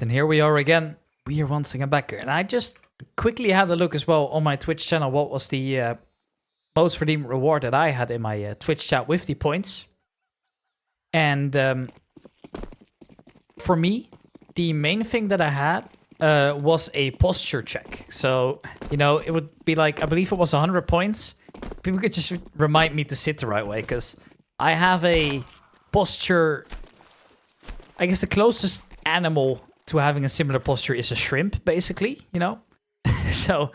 right, and here we are again. We are once again back here. And I just quickly had a look as well on my Twitch channel. What was the most redeemed reward that I had in my Twitch chat with the points. And for me, the main thing that I had was a posture check. So, you know, it would be like, I believe it was 100 points. People could just remind me to sit the right way, because I have a posture... I guess the closest animal to having a similar posture is a shrimp, basically, you know? So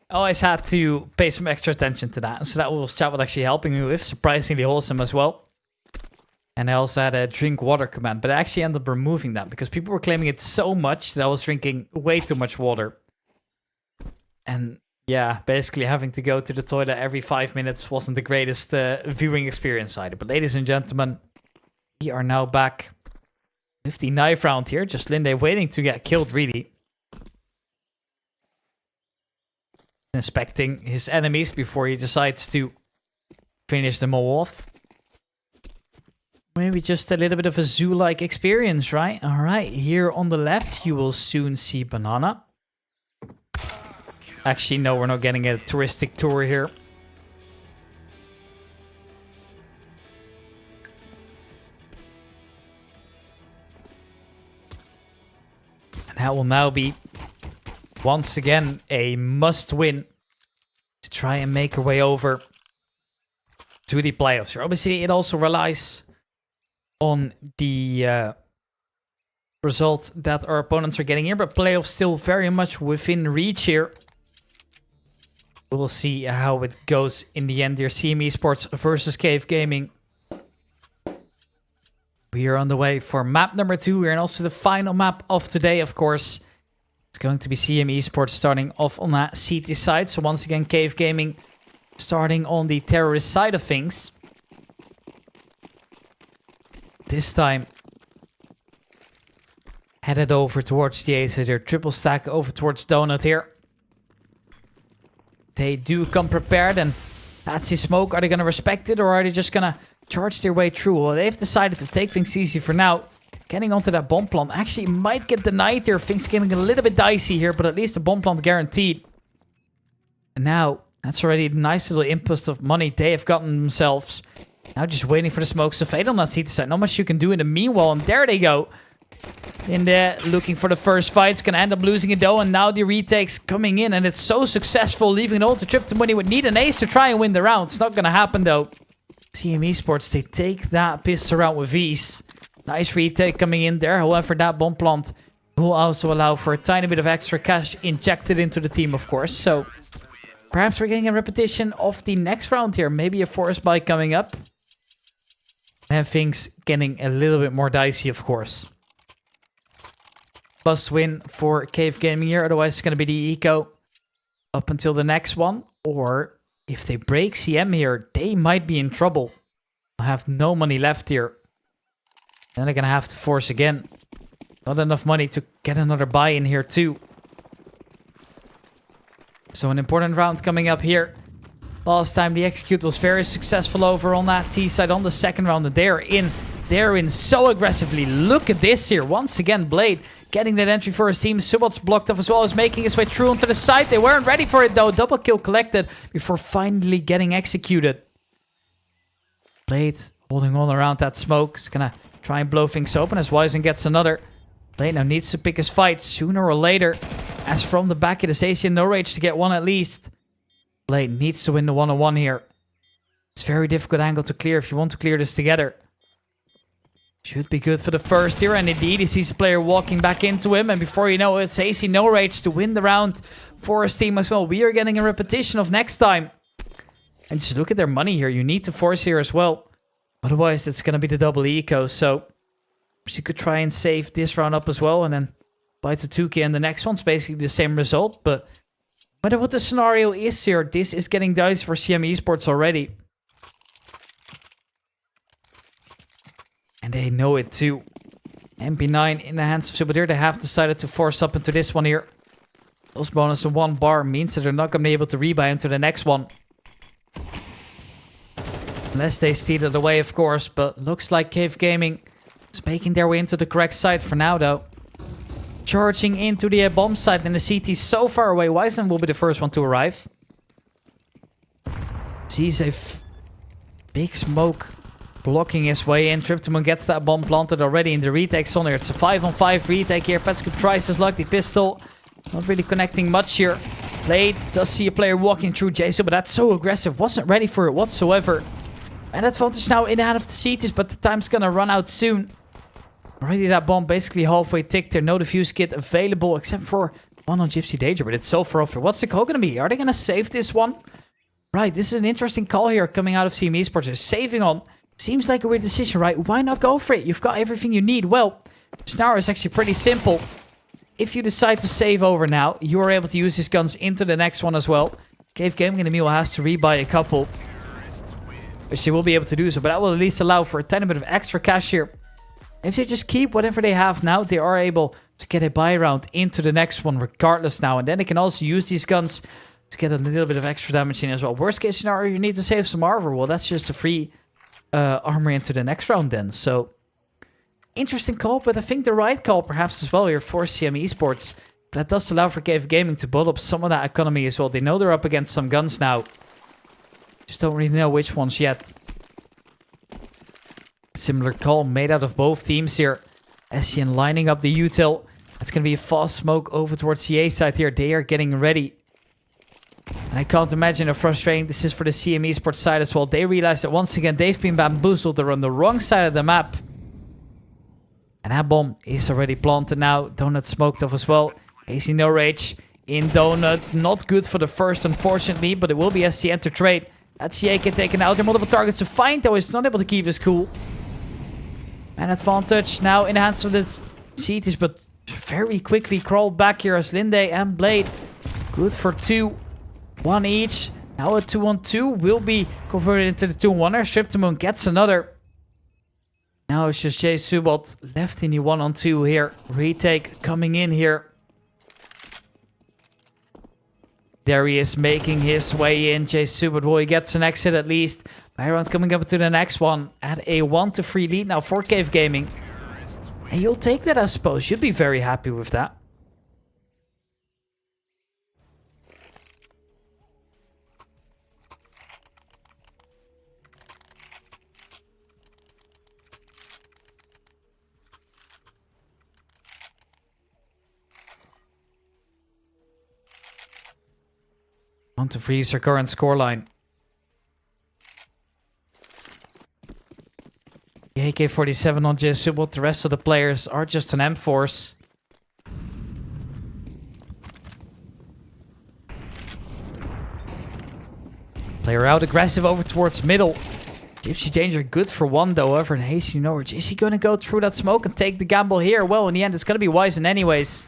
I always had to pay some extra attention to that. So that was chat was actually helping me with, surprisingly wholesome as well. And I also had a drink water command, but I actually ended up removing that because people were claiming it so much that I was drinking way too much water. And yeah, basically having to go to the toilet every 5 minutes wasn't the greatest viewing experience either. But ladies and gentlemen, we are now back with the knife round here. Just Linde waiting to get killed, really. Inspecting his enemies before he decides to finish them all off. Maybe just a little bit of a zoo-like experience, right? Alright, here on the left, you will soon see Banana. Actually, no, we're not getting a touristic tour here. And that will now be, once again, a must-win to try and make our way over to the playoffs here. Obviously, it also relies on the result that our opponents are getting here, but playoffs still very much within reach here. We'll see how it goes in the end here. CM Esports versus Cave Gaming. We are on the way for map number 2 here, and also the final map of today, of course. It's going to be CM Esports starting off on that CT side. So once again, Cave Gaming starting on the terrorist side of things. This time, headed over towards the A side here. Triple stack over towards Donut here. They do come prepared, and that's the smoke. Are they going to respect it, or are they just going to charge their way through? Well, they've decided to take things easy for now. Getting onto that bomb plant actually might get denied here. Things getting a little bit dicey here, but at least the bomb plant guaranteed. And now, that's already a nice little input of money they have gotten themselves. Now just waiting for the smokes to fade on that CT side. Not much you can do in the meanwhile, and there they go. In there, looking for the first fight. It's going to end up losing it though, and now the retakes coming in, and it's so successful, leaving it all to Tripton when he would need an ace to try and win the round. It's not going to happen though. CM Esports, they take that pistol round with ease. Nice retake coming in there. However, that bomb plant will also allow for a tiny bit of extra cash injected into the team, of course. So perhaps we're getting a repetition of the next round here. Maybe a forest bike coming up. And things getting a little bit more dicey, of course. Plus win for Cave Gaming here. Otherwise, it's going to be the eco up until the next one. Or if they break CM here, they might be in trouble. They'll have no money left here. Then they're going to have to force again. Not enough money to get another buy in here too. So an important round coming up here. Last time the execute was very successful over on that T side on the second round. And they're in so aggressively. Look at this here. Once again, Blade getting that entry for his team. Subot's blocked off as well as making his way through onto the side. They weren't ready for it though. Double kill collected before finally getting executed. Blade holding on around that smoke. He's gonna try and blow things open as Wizen gets another. Blade now needs to pick his fight sooner or later. As from the back it is AC and No Rage to get one at least. Blade needs to win the one-on-one here. It's a very difficult angle to clear if you want to clear this together. Should be good for the first here, and indeed he sees a player walking back into him, and before you know it, it's AC No Rage to win the round for his team as well. We are getting a repetition of next time. And just look at their money here. You need to force here as well. Otherwise, it's going to be the double eco, so you could try and save this round up as well, and then bite the 2k, and the next one's basically the same result, but no matter what the scenario is here, this is getting dicey for CM Esports already. And they know it too. MP9 in the hands of Subadir. They have decided to force up into this one here. Those bonus of 1 bar means that they're not going to be able to rebuy into the next one. Unless they steal it away, of course. But looks like Cave Gaming is making their way into the correct side for now, though. charging into the bomb site, and the CT so far away. Wiseman will be the first one to arrive. Sees a big smoke blocking his way in. Triptomon gets that bomb planted already in the retake zone here. It's a 5-on-5 retake here. Petscoop tries his luck. The pistol not really connecting much here. Blade does see a player walking through Jason, but that's so aggressive. Wasn't ready for it whatsoever. And advantage now in the hand of the CTs, but the time's gonna run out soon. Already that bomb basically halfway ticked there. No defuse kit available except for one on Gypsy Danger, but it's so far off. What's the call gonna be? Are they gonna save this one? Right, this is an interesting call here coming out of CM Esports. They're saving on. Seems like a weird decision, right? Why not go for it? You've got everything you need. Well, Snar is actually pretty simple. If you decide to save over now, you are able to use these guns into the next one as well. Cave Gaming in the meanwhile has to rebuy a couple, which they will be able to do so, but that will at least allow for a tiny bit of extra cash here. If they just keep whatever they have now, they are able to get a buy round into the next one regardless now. And then they can also use these guns to get a little bit of extra damage in as well. Worst case scenario, you need to save some armor. Well, that's just a free armor into the next round then. So, interesting call, but I think the right call perhaps as well here for CM Esports. But that does allow for Cave Gaming to build up some of that economy as well. They know they're up against some guns now. Just don't really know which ones yet. Similar call made out of both teams here. SCN lining up the util. It's going to be a fast smoke over towards the A side here. They are getting ready. And I can't imagine how frustrating this is for the CM Esports side as well. They realize that once again they've been bamboozled. They're on the wrong side of the map. And that bomb is already planted now. Donut smoked off as well. AC no rage in Donut. Not good for the first, unfortunately. But it will be SCN to trade. That's the AK taken out. There are multiple targets to find, though. He's not able to keep his cool. And advantage now in the hands of the CTs. But very quickly crawled back here as Linde and Blade. Good for 2. 1 each. Now a 2-on-2 will be converted into the 2-on-1er. Striptomon gets another. Now it's just Jay Subot left in the 1-on-2 here. Retake coming in here. There he is making his way in. Jay Subot, well, he gets an exit at least. Byron coming up to the next one at a 1-3 lead now for Cave Gaming. And you'll take that, I suppose. You'd be very happy with that. On to freeze her current scoreline. The AK-47 on Jesubot. The rest of the players are just an M-Force. Player out aggressive over towards middle. Gypsy Danger good for 1 though. However, Hasty Norwich. Is he going to go through that smoke and take the gamble here? Well, in the end, it's going to be Wiseman anyways.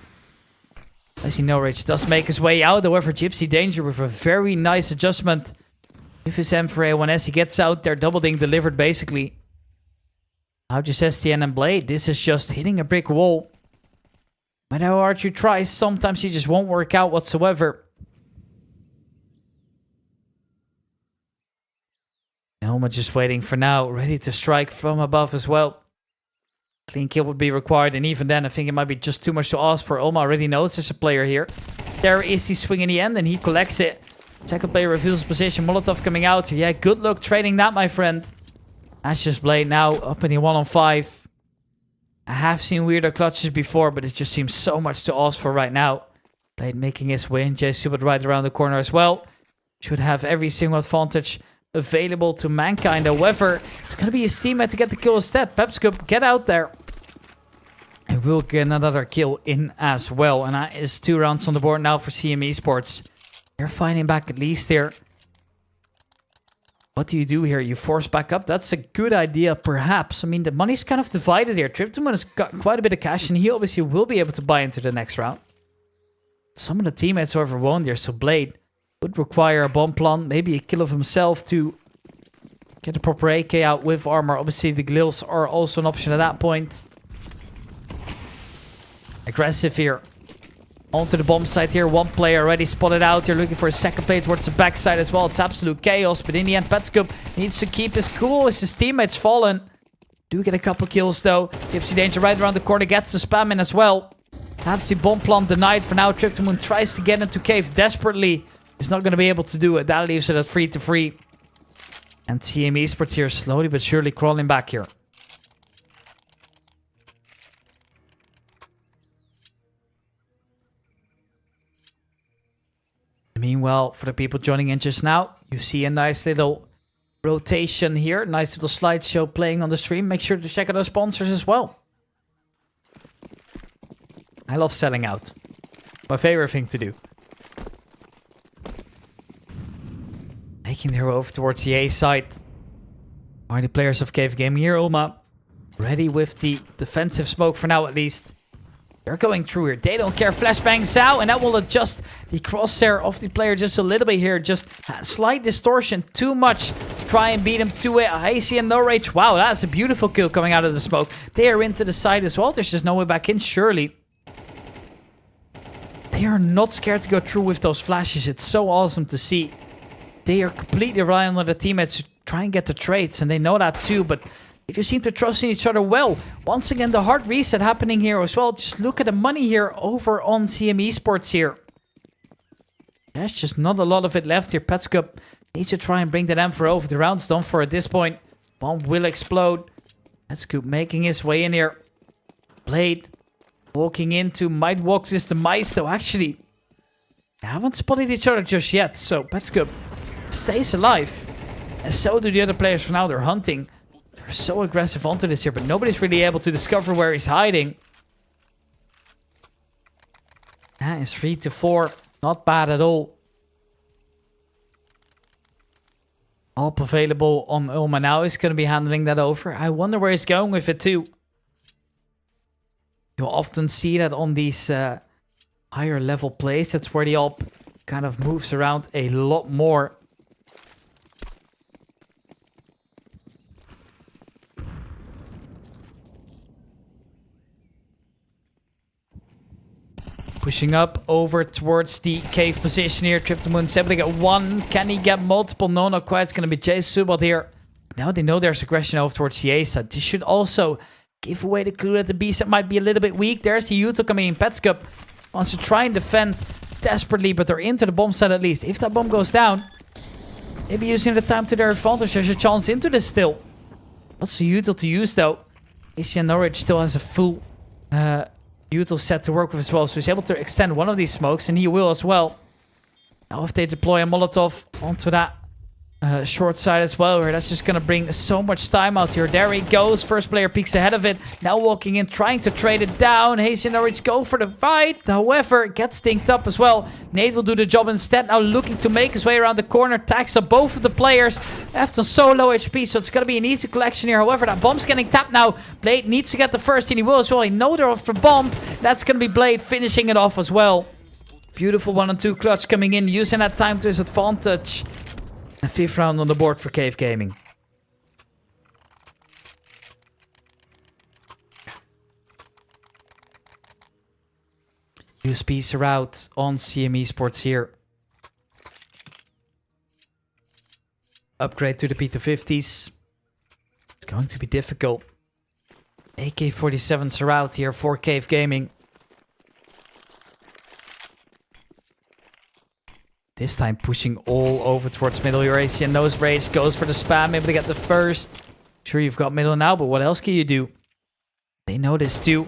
Hasty Norwich does make his way out. However, Gypsy Danger with a very nice adjustment. With his M for A1S, he gets out there. Double ding delivered basically. Now just STN and Blade. This is just hitting a brick wall. No matter how hard you try, sometimes he just won't work out whatsoever. Noma just waiting for now. Ready to strike from above as well. Clean kill would be required. And even then, I think it might be just too much to ask for. Ulma already knows there's a player here. There is the swing in the end. And he collects it. Second player reveals his position. Molotov coming out. Yeah, good luck trading that, my friend. That's just Blade now up in the 1-on-5. I have seen weirder clutches before, but it just seems so much to ask for right now. Blade making his way in. Jay Subot right around the corner as well. Should have every single advantage available to Mankind. However, it's going to be his teammate to get the kill instead. Pepscoop, get out there. And we'll get another kill in as well. And that is 2 rounds on the board now for CM Esports. They're fighting back at least here. What do you do here? You force back up? That's a good idea, perhaps. I mean, the money's kind of divided here. Triptomon has got quite a bit of cash, and he obviously will be able to buy into the next round. Some of the teammates, however, won't there. So Blade would require a bomb plant, maybe a kill of himself to get a proper AK out with armor. Obviously, the grills are also an option at that point. Aggressive here. Onto the bomb site here. 1 player already spotted out here. Looking for a second player towards the backside as well. It's absolute chaos. But in the end, Petscoop needs to keep his cool as his teammates fallen. Do get a couple kills though. Gypsy Danger right around the corner. Gets the spam in as well. That's the bomb plant denied for now. Triptomoon tries to get into Cave desperately. He's not going to be able to do it. That leaves it at 3-3. And TM Esports here slowly but surely crawling back here. Meanwhile, for the people joining in just now, you see a nice little rotation here. Nice little slideshow playing on the stream. Make sure to check out our sponsors as well. I love selling out. My favorite thing to do. Making their way over towards the A side. Are the players of Cave Gaming here, Ulma? Ready with the defensive smoke for now at least. They're going through here. They don't care. Flashbangs out, and that will adjust the crosshair of the player just a little bit here. Just slight distortion. Too much to try and beat him to it. Hazy and No Rage. Wow, that's a beautiful kill coming out of the smoke. They are into the side as well. There's just no way back in, surely. They are not scared to go through with those flashes. It's so awesome to see. They are completely relying on their teammates to try and get the trades, and they know that too, but they just seem to trust in each other well. Once again, the hard reset happening here as well. Just look at the money here over on CM Esports here. There's just not a lot of it left here. Petscup needs to try and bring that Emperor over. The round's done for at this point. Bomb will explode. Petscup making his way in here. Blade walking into, might walk this demise though. Actually, they haven't spotted each other just yet. So Petscup stays alive. And so do the other players for now. They're hunting. They're so aggressive onto this here, but nobody's really able to discover where he's hiding. That is 3-4. Not bad at all. Up available on Ulma now. He's going to be handling that over. I wonder where he's going with it too. You'll often see that on these higher level plays. That's where the AWP kind of moves around a lot more. Pushing up over towards the cave position here. Triptomoon's able to get one. Can he get multiple? No, not quite. It's going to be Jay Subot here. Now they know there's aggression over towards the A side. This should also give away the clue that the B side might be a little bit weak. There's the Yuto coming in. Petscup wants to try and defend desperately, but they're into the bomb side at least. If that bomb goes down, maybe using the time to their advantage. There's a chance into this still. What's the Yuto to use though? Asian Norwich still has a full Yuto set to work with as well, so he's able to extend one of these smokes, and he will as well. Now if they deploy a Molotov onto that short side as well, where that's just going to bring so much time out here. There he goes. First player peeks ahead of it. Now walking in, trying to trade it down. Hazy and Norwich go for the fight. However, gets stinked up as well. Nate will do the job instead. Now looking to make his way around the corner. Tags up both of the players. Left on so low HP, so it's going to be an easy collection here. However, that bomb's getting tapped now. Blade needs to get the first, and he will as well. He knows they're off the bomb. That's going to be Blade finishing it off as well. Beautiful 1-2 clutch coming in, using that time to his advantage. And 5th round on the board for Cave Gaming. USPs are out on CM Esports here. Upgrade to the P250s. It's going to be difficult. AK-47s are out here for Cave Gaming. This time pushing all over towards middle. Eurasian Nose Rage goes for the spam. Able to get the first. Sure, you've got middle now, but what else can you do? They know this too.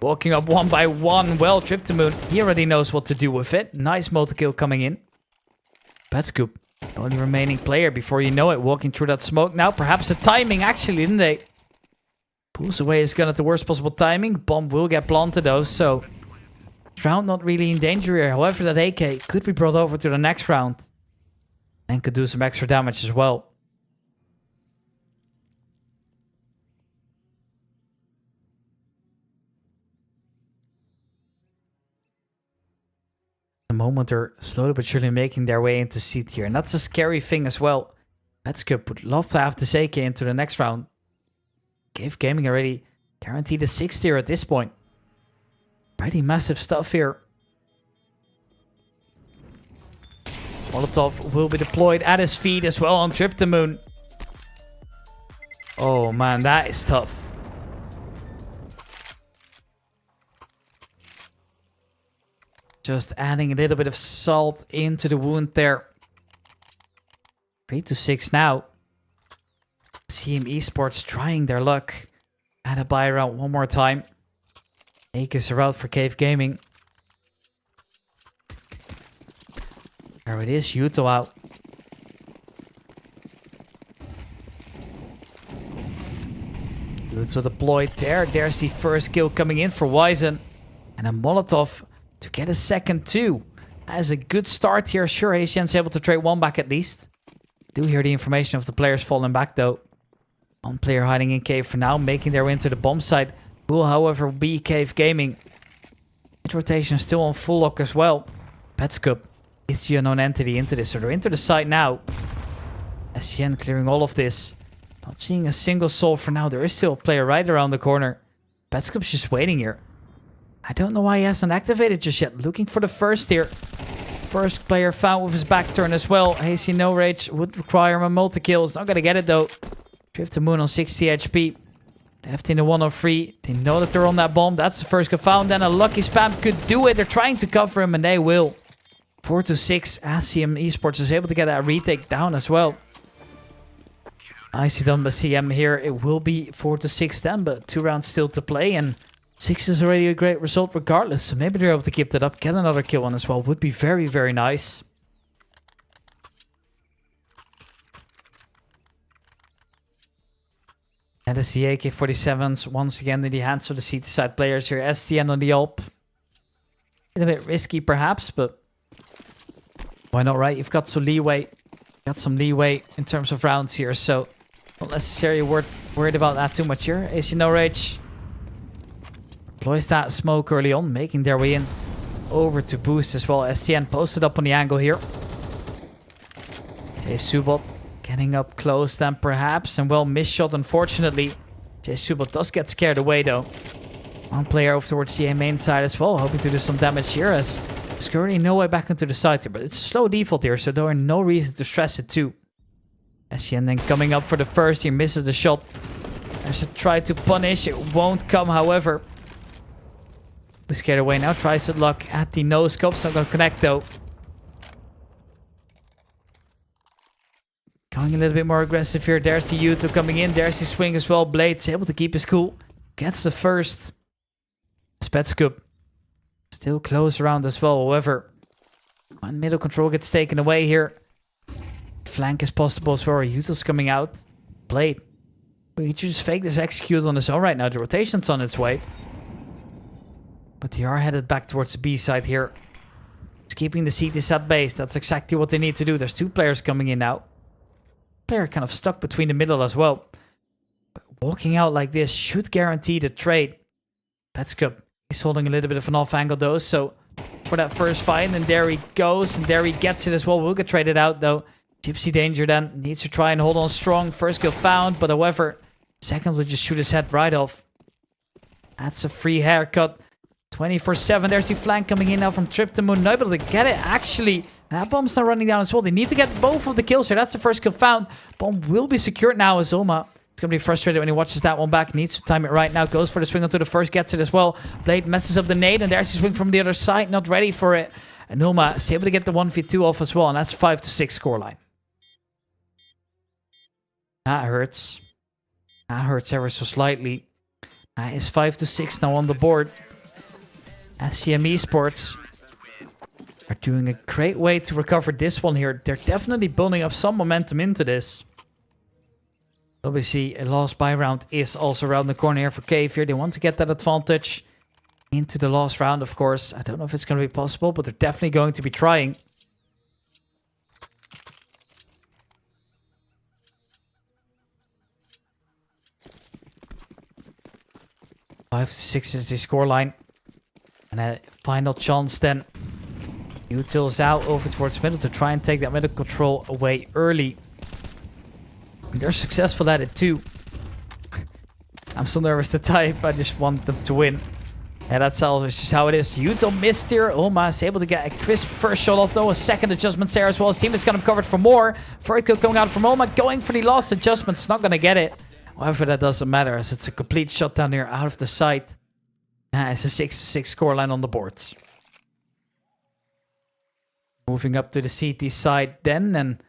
Walking up one by one. Well, Triptomoon, he already knows what to do with it. Nice multi-kill coming in. Petscoop, the only remaining player before you know it. Walking through that smoke now. Perhaps the timing, actually, didn't they? Pulls away his gun at the worst possible timing. Bomb will get planted though, so round not really in danger here. However, that AK could be brought over to the next round. And could do some extra damage as well. The moment they're slowly but surely making their way into seat here. And that's a scary thing as well. Petscup would love to have this AK into the next round. Cave Gaming already guaranteed a 6th tier at this point. Pretty massive stuff here. Molotov will be deployed at his feet as well on Triptomoon. Oh man, that is tough. Just adding a little bit of salt into the wound there. 3-6 now. Team Esports trying their luck. Add a buy round one more time. Akers are out for Cave Gaming. There it is, Yuto out. Yuto deployed there. There's the first kill coming in for Wizen. And a Molotov to get a second too. That is a good start here. Sure, Asian's able to trade one back at least. Do hear the information of the players falling back though. One player hiding in Cave for now, making their way into the bomb site. Will, however, be Cave Gaming. Mid rotation still on full lock as well. Petscup is the unknown entity into this, so they're into the site now. SCN clearing all of this. Not seeing a single soul for now. There is still a player right around the corner. Petscup's just waiting here. I don't know why he hasn't activated just yet. Looking for the first here. First player found with his back turn as well. Hasty No Rage would require him a multi-kill. He's not going to get it though. Drift the Moon on 60 HP. Left in the 103. They know that they're on that bomb. That's the first kill found. Then a lucky spam could do it. They're trying to cover him and they will. 4-6. ACM Esports is able to get that retake down as well. Nicely done by CM here. It will be 4-6 then, but 2 rounds still to play. And 6 is already a great result regardless. So maybe they're able to keep that up. Get another kill on as well. Would be very, very nice. That is the AK-47s once again in the hands of the CT-side players here. STN on the AWP. A bit risky perhaps, but why not, right? You've got some leeway. Got some leeway in terms of rounds here, so not necessarily worried about that too much here. AC No Rage deploys that smoke early on, making their way in over to boost as well. STN posted up on the angle here. Jay Subot getting up close then perhaps, and well, missed shot unfortunately. Jay Subot does get scared away though. One player over towards the main side as well, hoping to do some damage here as there's currently no way back into the site here, but it's a slow default here, so there are no reason to stress it too. SCN then coming up for the first, he misses the shot. There's a try to punish, it won't come however. We're scared away now, tries to luck at the no scope's not going to connect though. Going a little bit more aggressive here. There's the Yuto coming in. There's the swing as well. Blade's able to keep his cool. Gets the first. Spetscoop. Still close around as well. However, one middle control gets taken away here. Flank is possible as well. Yuto's coming out. Blade. We can just fake this execute on his own right now. The rotation's on its way. But they are headed back towards the B side here. Just keeping the CT set base. That's exactly what they need to do. There's 2 players coming in now. Player kind of stuck between the middle as well. But walking out like this should guarantee the trade. Petscup is holding a little bit of an off angle though, so for that first fight, and there he goes, and there he gets it as well. Will get traded out though. Gypsy Danger then needs to try and hold on strong. First kill found, but however, second will just shoot his head right off. That's a free haircut. 24/7. There's the flank coming in now from Trip to Moon. Not able to get it actually. That bomb's not running down as well. They need to get both of the kills here. That's the first kill found. Bomb will be secured now as Ulma. He's going to be frustrated when he watches that one back. Needs to time it right now. Goes for the swing onto the first. Gets it as well. Blade messes up the nade. And there's the swing from the other side. Not ready for it. And Ulma is able to get the 1v2 off as well. And that's 5-6 scoreline. That hurts. That hurts ever so slightly. That is 5-6 now on the board. SCM Esports are doing a great way to recover this one here. They're definitely building up some momentum into this. Obviously, a last buy round is also around the corner here for Cave here. They want to get that advantage into the last round, of course. I don't know if it's going to be possible, but they're definitely going to be trying. Five to 6 is the scoreline. And a final chance then. Util's out over towards middle to try and take that middle control away early. They're successful at it too. I'm so nervous to type. I just want them to win. Yeah, that's just how it is. Util missed here. Ulma is able to get a crisp first shot off though. A second adjustment there as well. His team is going to be covered for more. First kill coming out from Ulma. Going for the last adjustment. It's not going to get it. However, that doesn't matter as it's a complete shutdown here out of the sight. It's a 6-6 scoreline on the board. Moving up to the CT side then, and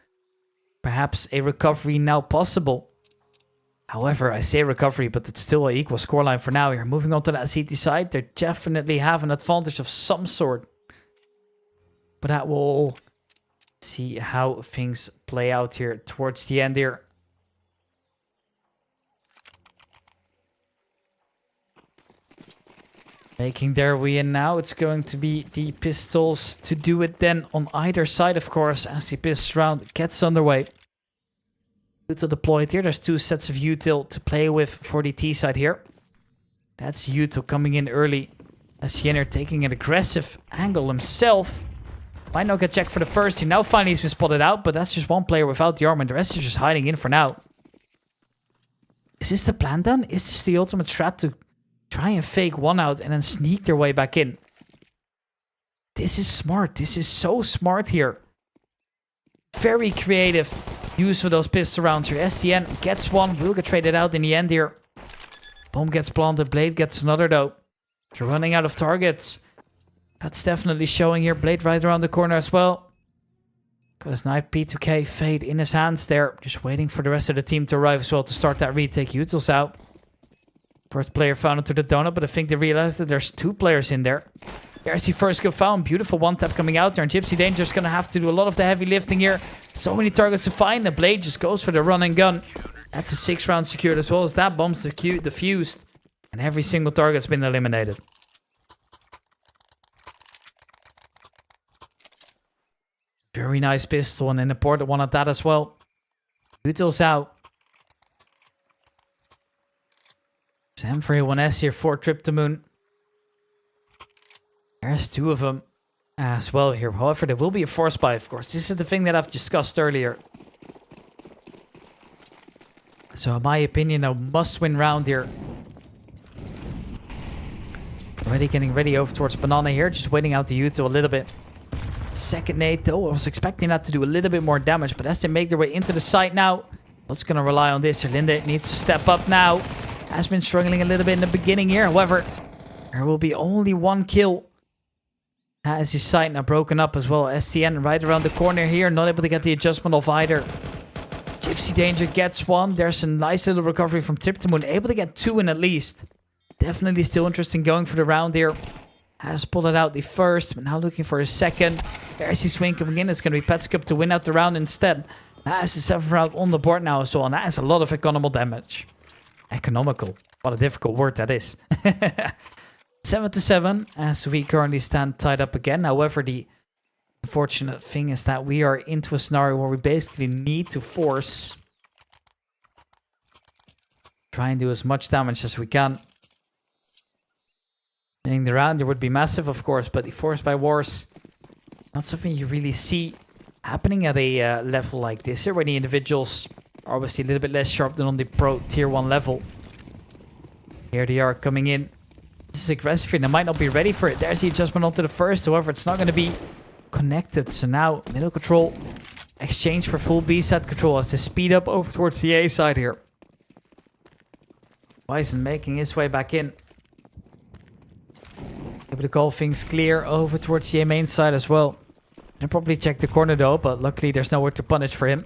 perhaps a recovery now possible. However, I say recovery, but it's still an equal scoreline for now here. Moving on to that CT side, they definitely have an advantage of some sort. But that will see how things play out here towards the end here. Making their way in now. It's going to be the pistols to do it then on either side, of course, as the pistol round gets underway. Util deployed here. There's 2 sets of util to play with for the T side here. That's util coming in early. As Yenner taking an aggressive angle himself. Might not get checked for the first. He now finally has been spotted out, but that's just one player without the armor, and the rest is just hiding in for now. Is this the plan then? Is this the ultimate strat to try and fake one out and then sneak their way back in? This is smart. This is so smart here. Very creative use for those pistol rounds here. STN gets one. Will get traded out in the end here. Bomb gets planted. Blade gets another though. They're running out of targets. That's definitely showing here. Blade right around the corner as well. Got his Knight P2K Fade in his hands there. Just waiting for the rest of the team to arrive as well to start that retake. Util's out. First player found into the donut, but I think they realized that there's 2 players in there. There's the first kill found. Beautiful one tap coming out there. And Gypsy Danger's going to have to do a lot of the heavy lifting here. So many targets to find. The Blade just goes for the run and gun. That's a 6 round secured as well as that bomb's defused. And every single target's been eliminated. Very nice pistol and an important one at that as well. Util's out. Sam for A1S here for Trip to Moon. There's 2 of them as well here. However, there will be a force buy, of course. This is the thing that I've discussed earlier. So in my opinion, a must-win round here. Already getting ready over towards Banana here. Just waiting out the Util a little bit. Second nade though. I was expecting that to do a little bit more damage. But as they make their way into the site now, what's going to rely on this? Linde needs to step up now. Has been struggling a little bit in the beginning here. However, there will be only 1 kill. As his site now broken up as well. STN right around the corner here. Not able to get the adjustment off either. Gypsy Danger gets 1. There's a nice little recovery from Trip to Moon. Able to get 2 in at least. Definitely still interesting going for the round here. Has pulled it out the first, but now looking for a second. There's the swing coming in. It's going to be Petscup to win out the round instead. That is the 7th round on the board now as well. And that is a lot of economical damage. Economical. What a difficult word that is. 7-7 as we currently stand tied up again. However, the unfortunate thing is that we are into a scenario where we basically need to force. Try and do as much damage as we can. Winning the round, there would be massive, of course, but the force by wars, not something you really see happening at a level like this here, where the individuals are obviously a little bit less sharp than on the pro tier 1 level. Here they are coming in. This is aggressive here. They might not be ready for it. There's the adjustment onto the first. However, it's not going to be connected. So now, middle control, exchange for full B side control as they speed up over towards the A side here. Bison making his way back in. Able to call things clear over towards the A main side as well. And probably check the corner though, but luckily there's nowhere to punish for him.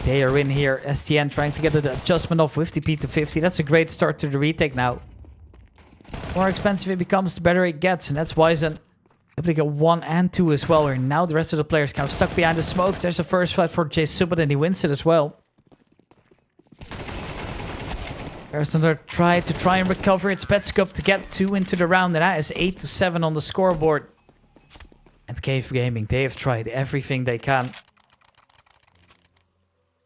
They are in here. STN trying to get the adjustment off with the P250. That's a great start to the retake now. The more expensive it becomes, the better it gets. And that's Wizen. Able to get 1 and 2 as well. And now the rest of the players kind of stuck behind the smokes. There's a first fight for Jay Subbat and he wins it as well. There's another try and recover. It's Petscup to get 2 into the round. And that is 8-7 on the scoreboard. And Cave Gaming, they have tried everything they can.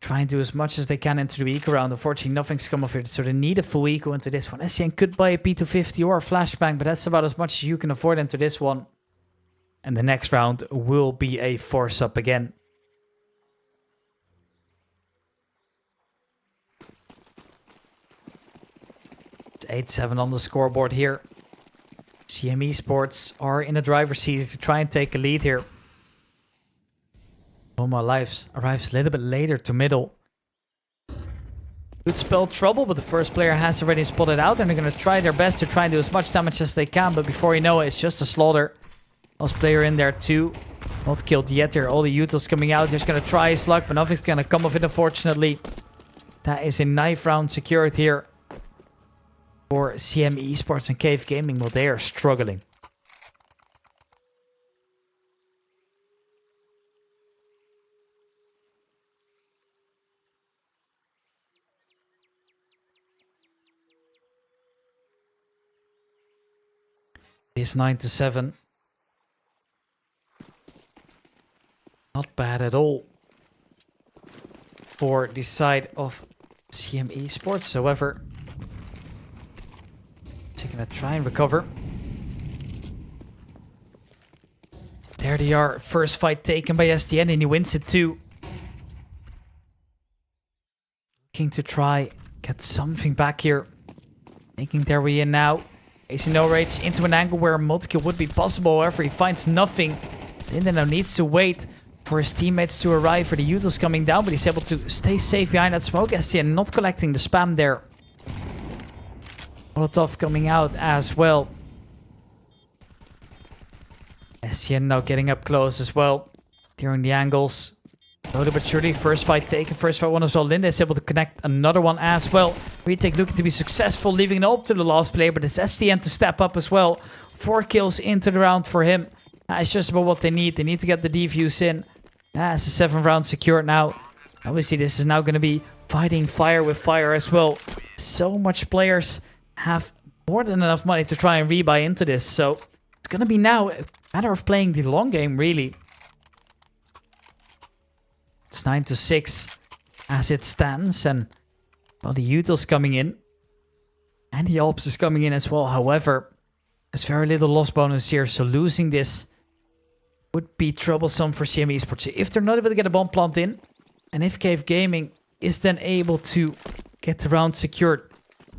Try and do as much as they can into the eco round. Unfortunately, nothing's come of it. So they need a full eco into this one. SCN could buy a P250 or a flashbang, but that's about as much as you can afford into this one. And the next round will be a force up again. It's 8-7 on the scoreboard here. CM Esports are in the driver's seat to try and take a lead here. Oma arrives a little bit later to middle. Could spell trouble, but the first player has already spotted out. And they're going to try their best to try and do as much damage as they can. But before you know it, it's just a slaughter. Last player in there too. Not killed yet here. All the utils coming out. Just gonna try his luck, but nothing's gonna come of it, unfortunately. That is a knife round secured here for CM Esports and Cave Gaming. Well, they are struggling. It's 9-7. Not bad at all for the side of CM Esports. However, they're gonna try and recover. There they are. First fight taken by STN, and he wins it too. Looking to try get something back here. Making their way in now. Facing no rage into an angle where a multi-kill would be possible. However, he finds nothing. Linden now needs to wait for his teammates to arrive, for the utils coming down, but he's able to stay safe behind that smoke. STN not collecting the spam there. Molotov coming out as well. STN now getting up close as well. Clearing the angles. Slowly but surely, first fight taken, first fight won as well. Linda is able to connect another one as well. Retake looking to be successful, leaving it up to the last player, but it's STN to step up as well. 4 kills into the round for him. It's just about what they need. They need to get the defuse in. It's a 7th round secured now. Obviously, this is now going to be fighting fire with fire as well. So much players have more than enough money to try and rebuy into this. So it's going to be now a matter of playing the long game, really. It's 9-6 as it stands, and well, the utils coming in, and the Alps is coming in as well. However, there's very little loss bonus here, so losing this would be troublesome for CM Esports. If they're not able to get a bomb plant in, and if Cave Gaming is then able to get the round secured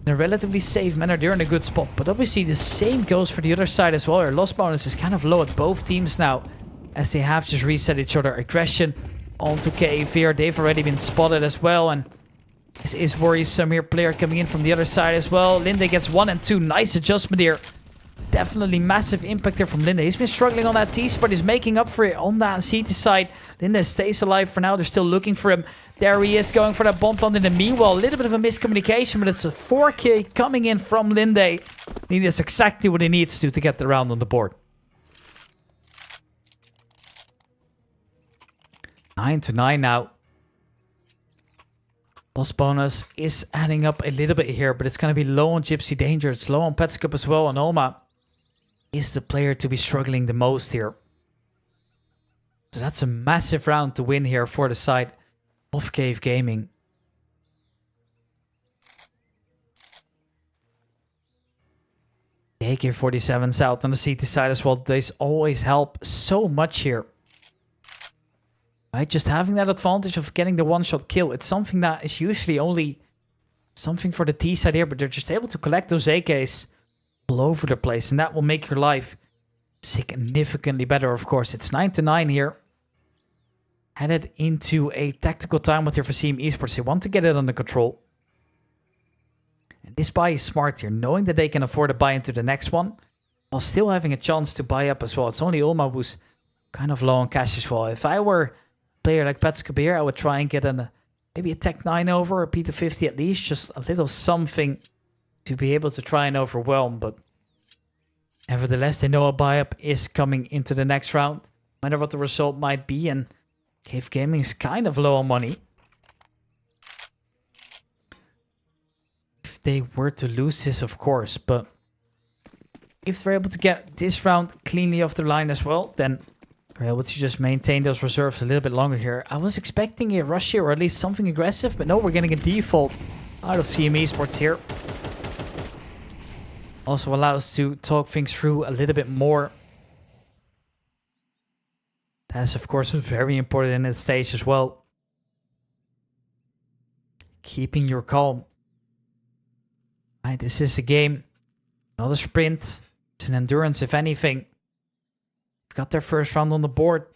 in a relatively safe manner, they're in a good spot. But obviously the same goes for the other side as well. Their loss bonus is kind of low at both teams now, as they have just reset each other. Aggression onto Cave here. They've already been spotted as well, and this is worrisome here. Player coming in from the other side as well. Linde gets 1 and 2. Nice adjustment here. Definitely massive impact here from Linde. He's been struggling on that T spot. He's making up for it on that CT side. Linde stays alive for now. They're still looking for him. There he is, going for that bomb plant in the meanwhile. A little bit of a miscommunication, but it's a 4K coming in from Linde. He does exactly what he needs to get the round on the board. 9-9 now. Loss bonus is adding up a little bit here, but it's going to be low on Gypsy Danger. It's low on Petscup as well, and Olma is the player to be struggling the most here. So that's a massive round to win here for the side of Cave Gaming. The AK-47's out on the CT side as well. These always help so much here. Right, just having that advantage of getting the one-shot kill. It's something that is usually only something for the T side here, but they're just able to collect those AKs all over the place, and that will make your life significantly better, of course. It's 9-9 here. Headed into a tactical time with here for CM Esports. They want to get it under control. And this buy is smart here, knowing that they can afford to buy into the next one, while still having a chance to buy up as well. It's only Ulma who's kind of low on cash as well. If I were player like Petscup here, I would try and get maybe a Tech 9 over, a P250 at least, just a little something to be able to try and overwhelm. But nevertheless, they know a buy up is coming into the next round, no matter what the result might be. And Cave Gaming is kind of low on money. If they were to lose this, of course, but if they're able to get this round cleanly off the line as well, then they're able to just maintain those reserves a little bit longer here. I was expecting a rush here, or at least something aggressive, but no, we're getting a default out of CM Esports here. Also allows us to talk things through a little bit more. That's, of course, very important in this stage as well. Keeping your calm. Right, this is a game, not a sprint. It's an endurance, if anything. Got their first round on the board.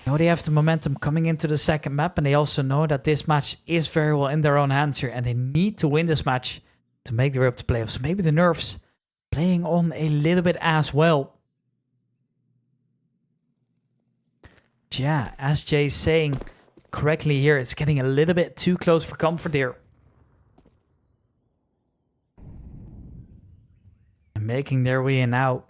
Know they have the momentum coming into the second map, and they also know that this match is very well in their own hands here, and they need to win this match to make their way up to playoffs. So maybe the nerves playing on a little bit as well. Yeah, as Jay's saying correctly here, it's getting a little bit too close for comfort here. And making their way in now.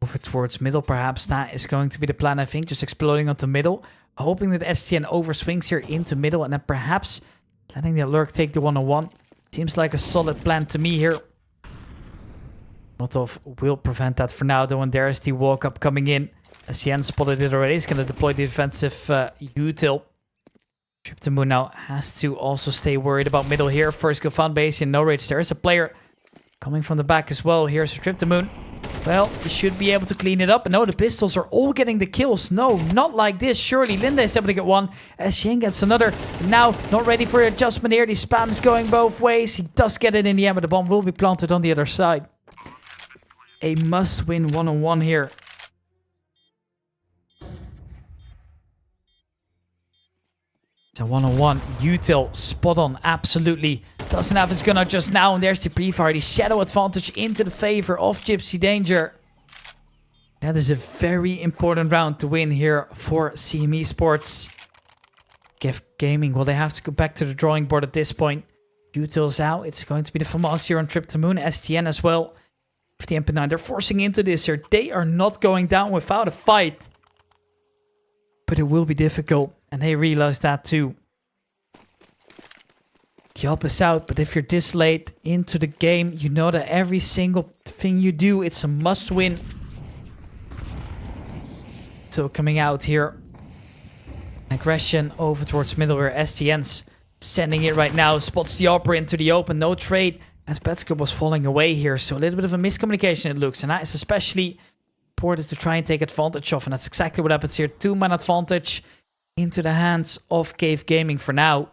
Over towards middle, perhaps. That is going to be the plan, I think. Just exploding onto middle. Hoping that STN overswings here into middle. And then perhaps letting the lurk take the 1-on-1. Seems like a solid plan to me here. Molotov will prevent that for now, though. And there is the walk-up coming in. STN spotted it already. He's going to deploy the defensive util. Trip to Moon now has to also stay worried about middle here. First go found base in no rage. There is a player coming from the back as well. Here's Trip to Moon. Well, he should be able to clean it up. And no, the pistols are all getting the kills. No, not like this. Surely Linda is able to get one. As Shane gets another. Now, not ready for adjustment here. The spam is going both ways. He does get it in the end, but the bomb will be planted on the other side. A must-win 1-on-1 here. It's a 1-on-1. Util, spot on, absolutely. Doesn't have his gun out just now, and there's the pre-fire. The shadow advantage into the favor of Gypsy Danger. That is a very important round to win here for CM Esports. Kev Gaming, well, they have to go back to the drawing board at this point. Util's out. It's going to be the FAMAS here on Trip to Moon. STN as well. With the MP9, they're forcing into this here. They are not going down without a fight. But it will be difficult, and they realize that too. Job is out, but if you're this late into the game, you know that every single thing you do, it's a must-win. So coming out here. Aggression over towards middle where STN's sending it right now. Spots the Opera into the open. No trade as Betska was falling away here. So a little bit of a miscommunication it looks. And that is especially important to try and take advantage of. And that's exactly what happens here. 2-man advantage into the hands of Cave Gaming for now.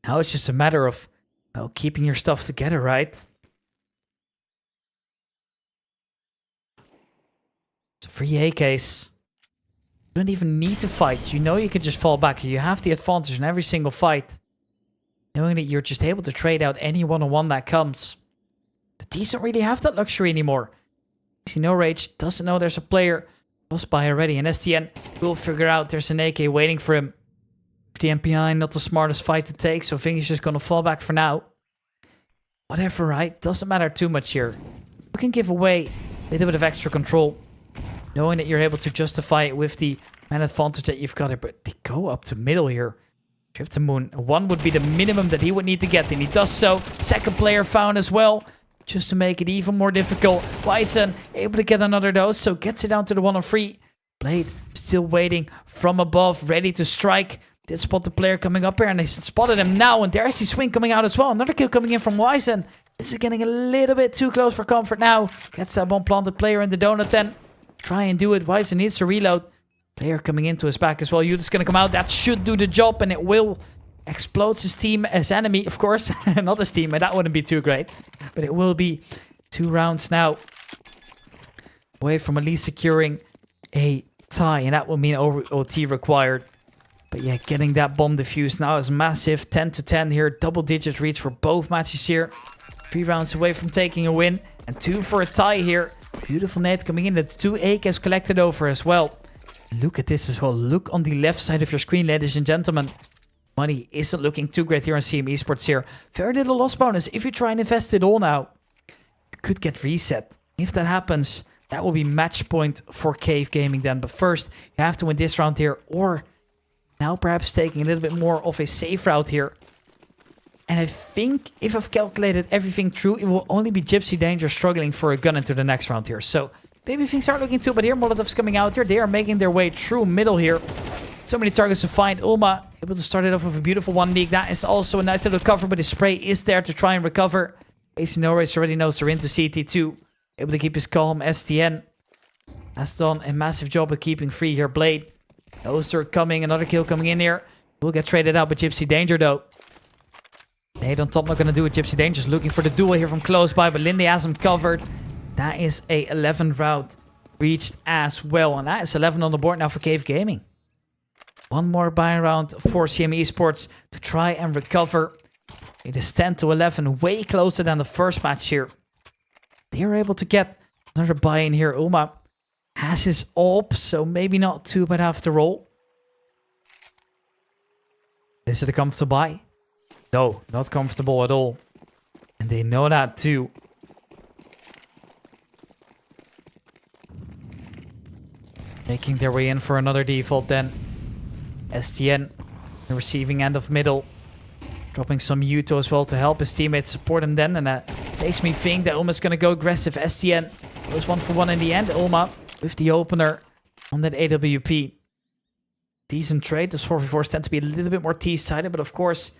Now it's just a matter of, well, keeping your stuff together, right? It's a free AKs. You don't even need to fight. You know you can just fall back. You have the advantage in every single fight. Knowing that you're just able to trade out any 1-on-1 that comes. The D's don't really have that luxury anymore. See, no rage. Doesn't know there's a player close by already. And STN will figure out there's an AK waiting for him. The MPI, not the smartest fight to take. So I think he's just going to fall back for now. Whatever, right? Doesn't matter too much here. You can give away a little bit of extra control. Knowing that you're able to justify it with the man advantage that you've got it. But they go up to middle here. Trip to Moon. 1 would be the minimum that he would need to get. And he does so. Second player found as well. Just to make it even more difficult. Wyson able to get another dose. So gets it down to the 1-on-3. Blade still waiting from above. Ready to strike. Did spot the player coming up here. And they spotted him now. And there's the swing coming out as well. Another kill coming in from Wyson. This is getting a little bit too close for comfort now. Gets that bomb planted player in the donut then. Try and do it. Wyson needs to reload. Player coming into his back as well. Youth is going to come out. That should do the job. And it will explode his team as enemy, of course. Not his team. That wouldn't be too great. But it will be 2 rounds now. Away from at least securing a tie. And that will mean OT required. But yeah, getting that bomb defused now is massive. 10-10 here. Double-digit reach for both matches here. 3 rounds away from taking a win. And 2 for a tie here. Beautiful nade coming in. The 2 AKs collected over as well. Look at this as well. Look on the left side of your screen, ladies and gentlemen. Money isn't looking too great here on CM Esports here. Very little loss bonus. If you try and invest it all now, you could get reset. If that happens, that will be match point for Cave Gaming then. But first, you have to win this round here. Or now perhaps taking a little bit more of a safe route here. And I think if I've calculated everything true, it will only be Gypsy Danger struggling for a gun into the next round here. So maybe things aren't looking too bad here. Molotov's coming out here. They are making their way through middle here. So many targets to find. Ulma able to start it off with a beautiful 1 leak. That is also a nice little cover, but his spray is there to try and recover. AC Norwich already knows they're into CT2. Able to keep his calm. STN has done a massive job of keeping free here. Blade. Oster coming. Another kill coming in here. Will get traded out by Gypsy Danger though. Nade on top, not going to do it. Gypsy Danger's looking for the duel here from close by, but Lindy has him covered. That is a 11th round reached as well. And that is 11 on the board now for Cave Gaming. 1 more buying round for CM Esports to try and recover. It is 10-11, way closer than the first match here. They are able to get another buy-in here. Ulma has his AWP, so maybe not too bad after all. Is it a comfortable buy? No, not comfortable at all. And they know that too. Making their way in for another default then. STN, the receiving end of middle. Dropping some Yuto as well to help his teammates support him then. And that makes me think that Ulma's going to go aggressive. STN goes 1-for-1 in the end. Ulma with the opener on that AWP. Decent trade. Those 4v4s tend to be a little bit more T-sided. But of course,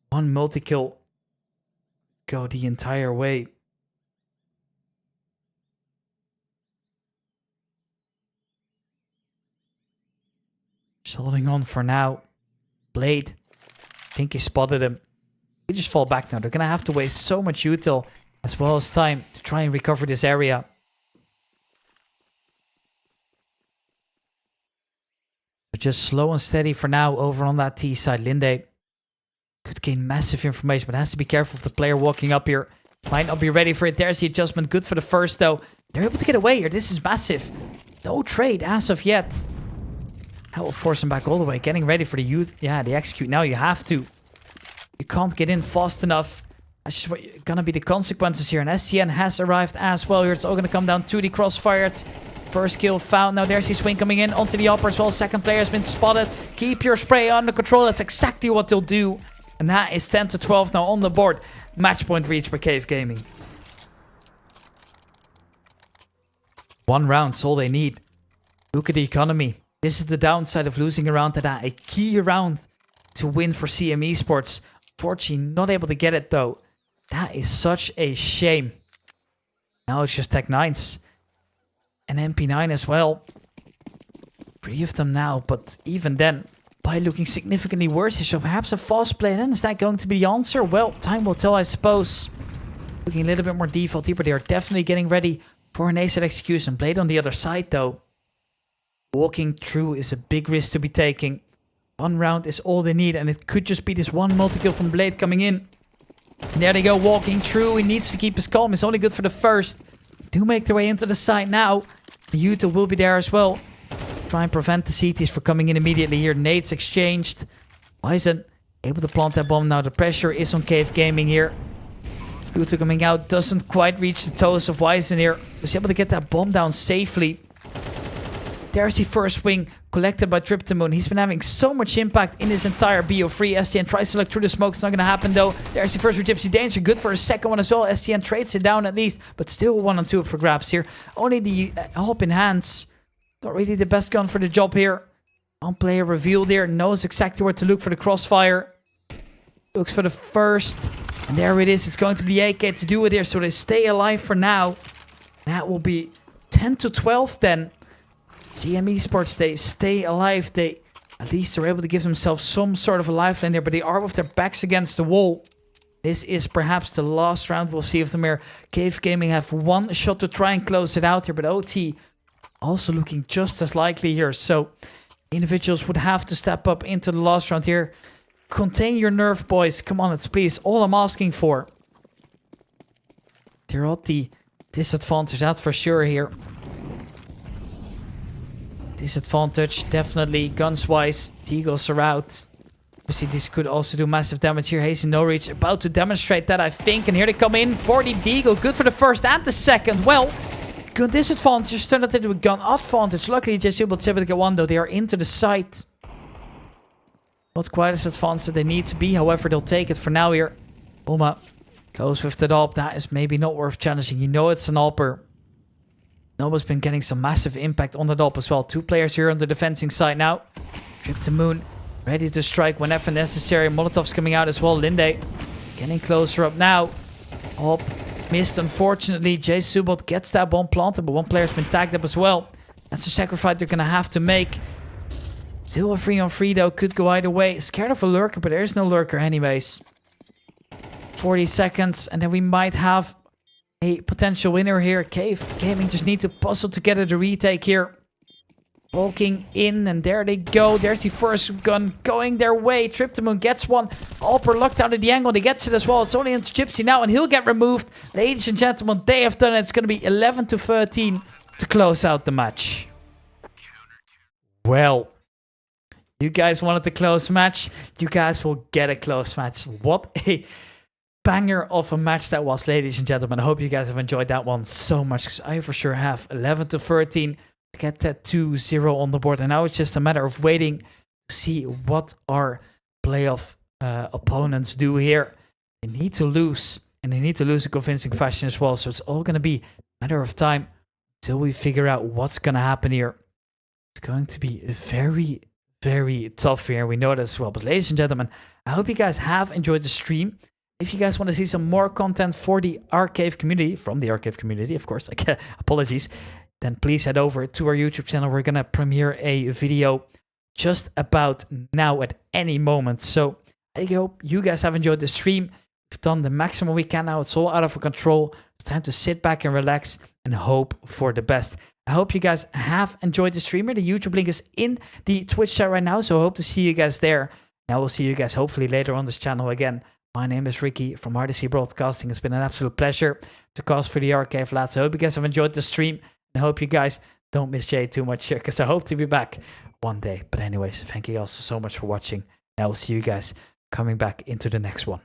one multi-kill go the entire way. Just holding on for now. Blade. I think he spotted him. They just fall back now. They're going to have to waste so much util as well as time to try and recover this area. But just slow and steady for now over on that T side. Linde could gain massive information, but has to be careful of the player walking up here. Might not be ready for it. There's the adjustment. Good for the first, though. They're able to get away here. This is massive. No trade as of yet. That will force him back all the way. Getting ready for the youth. Yeah, the execute now. You have to. You can't get in fast enough. That's just what gonna be the consequences here. And STN has arrived as well here. It's all gonna come down to the crossfire. First kill found. Now there's the swing coming in onto the upper as well. Second player has been spotted. Keep your spray under control. That's exactly what they'll do. And that is 10-12 now on the board. Match point reached by Rcave Gaming. One round's all they need. Look at the economy. This is the downside of losing a round at that. A key round to win for CM Esports. Unfortunately, not able to get it though. That is such a shame. Now it's just Tech 9s. And MP9 as well. 3 of them now, but even then, by looking significantly worse, so perhaps a fast play then? Is that going to be the answer? Well, time will tell, I suppose. Looking a little bit more defaulty, but they are definitely getting ready for an ace execution. Blade on the other side though. Walking through is a big risk to be taking. One round is all they need, and it could just be this one multi-kill from Blade coming in. And there they go, walking through. He needs to keep his calm. It's only good for the first. Do make their way into the side now. The Yuto will be there as well. Try and prevent the CTs from coming in immediately here. Nades exchanged. Wyzen able to plant that bomb now. The pressure is on Rcave Gaming here. Yuto coming out. Doesn't quite reach the toes of Wyzen here. Was able to get that bomb down safely. There's the first wing collected by Triptamoon. He's been having so much impact in his entire BO3. STN tries to look through the smoke. It's not going to happen though. There's the first Gypsy Danger. Good for a second one as well. STN trades it down at least. But still 1-on-2 up for grabs here. Only the hop in hands. Not really the best gun for the job here. One player revealed here. Knows exactly where to look for the crossfire. Looks for the first. And there it is. It's going to be AK to do it here. So they stay alive for now. That will be 10-12 then. CM Esports, they stay alive. They at least are able to give themselves some sort of a lifeline there, but they are with their backs against the wall. This is perhaps the last round. We'll see if the mere Rcave Gaming have one shot to try and close it out here, but OT also looking just as likely here. So individuals would have to step up into the last round here. Contain your nerve, boys. Come on, it's please all I'm asking for. They're at the disadvantage, that's for sure here. Disadvantage, definitely, guns-wise. Deagles are out. Obviously, this could also do massive damage here. Hazy No Reach about to demonstrate that, I think. And here they come in for the Deagle. Good for the first and the second. Well, gun disadvantage turned into a gun advantage. Luckily, JC was able to get one, though. They are into the site. Not quite as advanced as they need to be. However, they'll take it for now here. Oma, close with the AWP. That is maybe not worth challenging. You know it's an AWPer. Nobo's been getting some massive impact on the AWP as well. 2 players here on the defending side now. Triptamoon ready to strike whenever necessary. Molotov's coming out as well. Linde getting closer up now. AWP missed, unfortunately. Jay Subot gets that bomb planted, but one player's been tagged up as well. That's a sacrifice they're going to have to make. Still a 3-on-3 though. Could go either way. Scared of a lurker, but there's no lurker anyways. 40 seconds, and then we might have a potential winner here. Rcave Gaming just need to puzzle together the retake here. Walking in, and there they go. There's the first gun going their way. Triptamoon gets one. Alper locked out of the angle. He gets it as well. It's only into Gypsy now, and he'll get removed. Ladies and gentlemen, they have done it. It's going to be 11-13 to close out the match. Well, you guys wanted the close match. You guys will get a close match. What a banger of a match that was, ladies and gentlemen. I hope you guys have enjoyed that one so much, because I for sure have. 11-13 to get that 2-0 on the board. And now it's just a matter of waiting to see what our playoff opponents do here. They need to lose, and they need to lose in convincing fashion as well. So it's all going to be a matter of time until we figure out what's going to happen here. It's going to be very, very tough here. We know that as well. But ladies and gentlemen, I hope you guys have enjoyed the stream. If you guys want to see some more content for the Rcave community, from the Rcave community, of course, apologies, then please head over to our YouTube channel. We're going to premiere a video just about now at any moment. So I hope you guys have enjoyed the stream. We've done the maximum we can now. It's all out of control. It's time to sit back and relax and hope for the best. I hope you guys have enjoyed the streamer. The YouTube link is in the Twitch chat right now, so I hope to see you guys there. Now we'll see you guys hopefully later on this channel again. My name is Ricky from RDC Broadcasting. It's been an absolute pleasure to cast for the Rcave, lads. I hope you guys have enjoyed the stream, and I hope you guys don't miss Jay too much here, because I hope to be back one day. But anyways, thank you guys so much for watching. Now we'll see you guys coming back into the next one.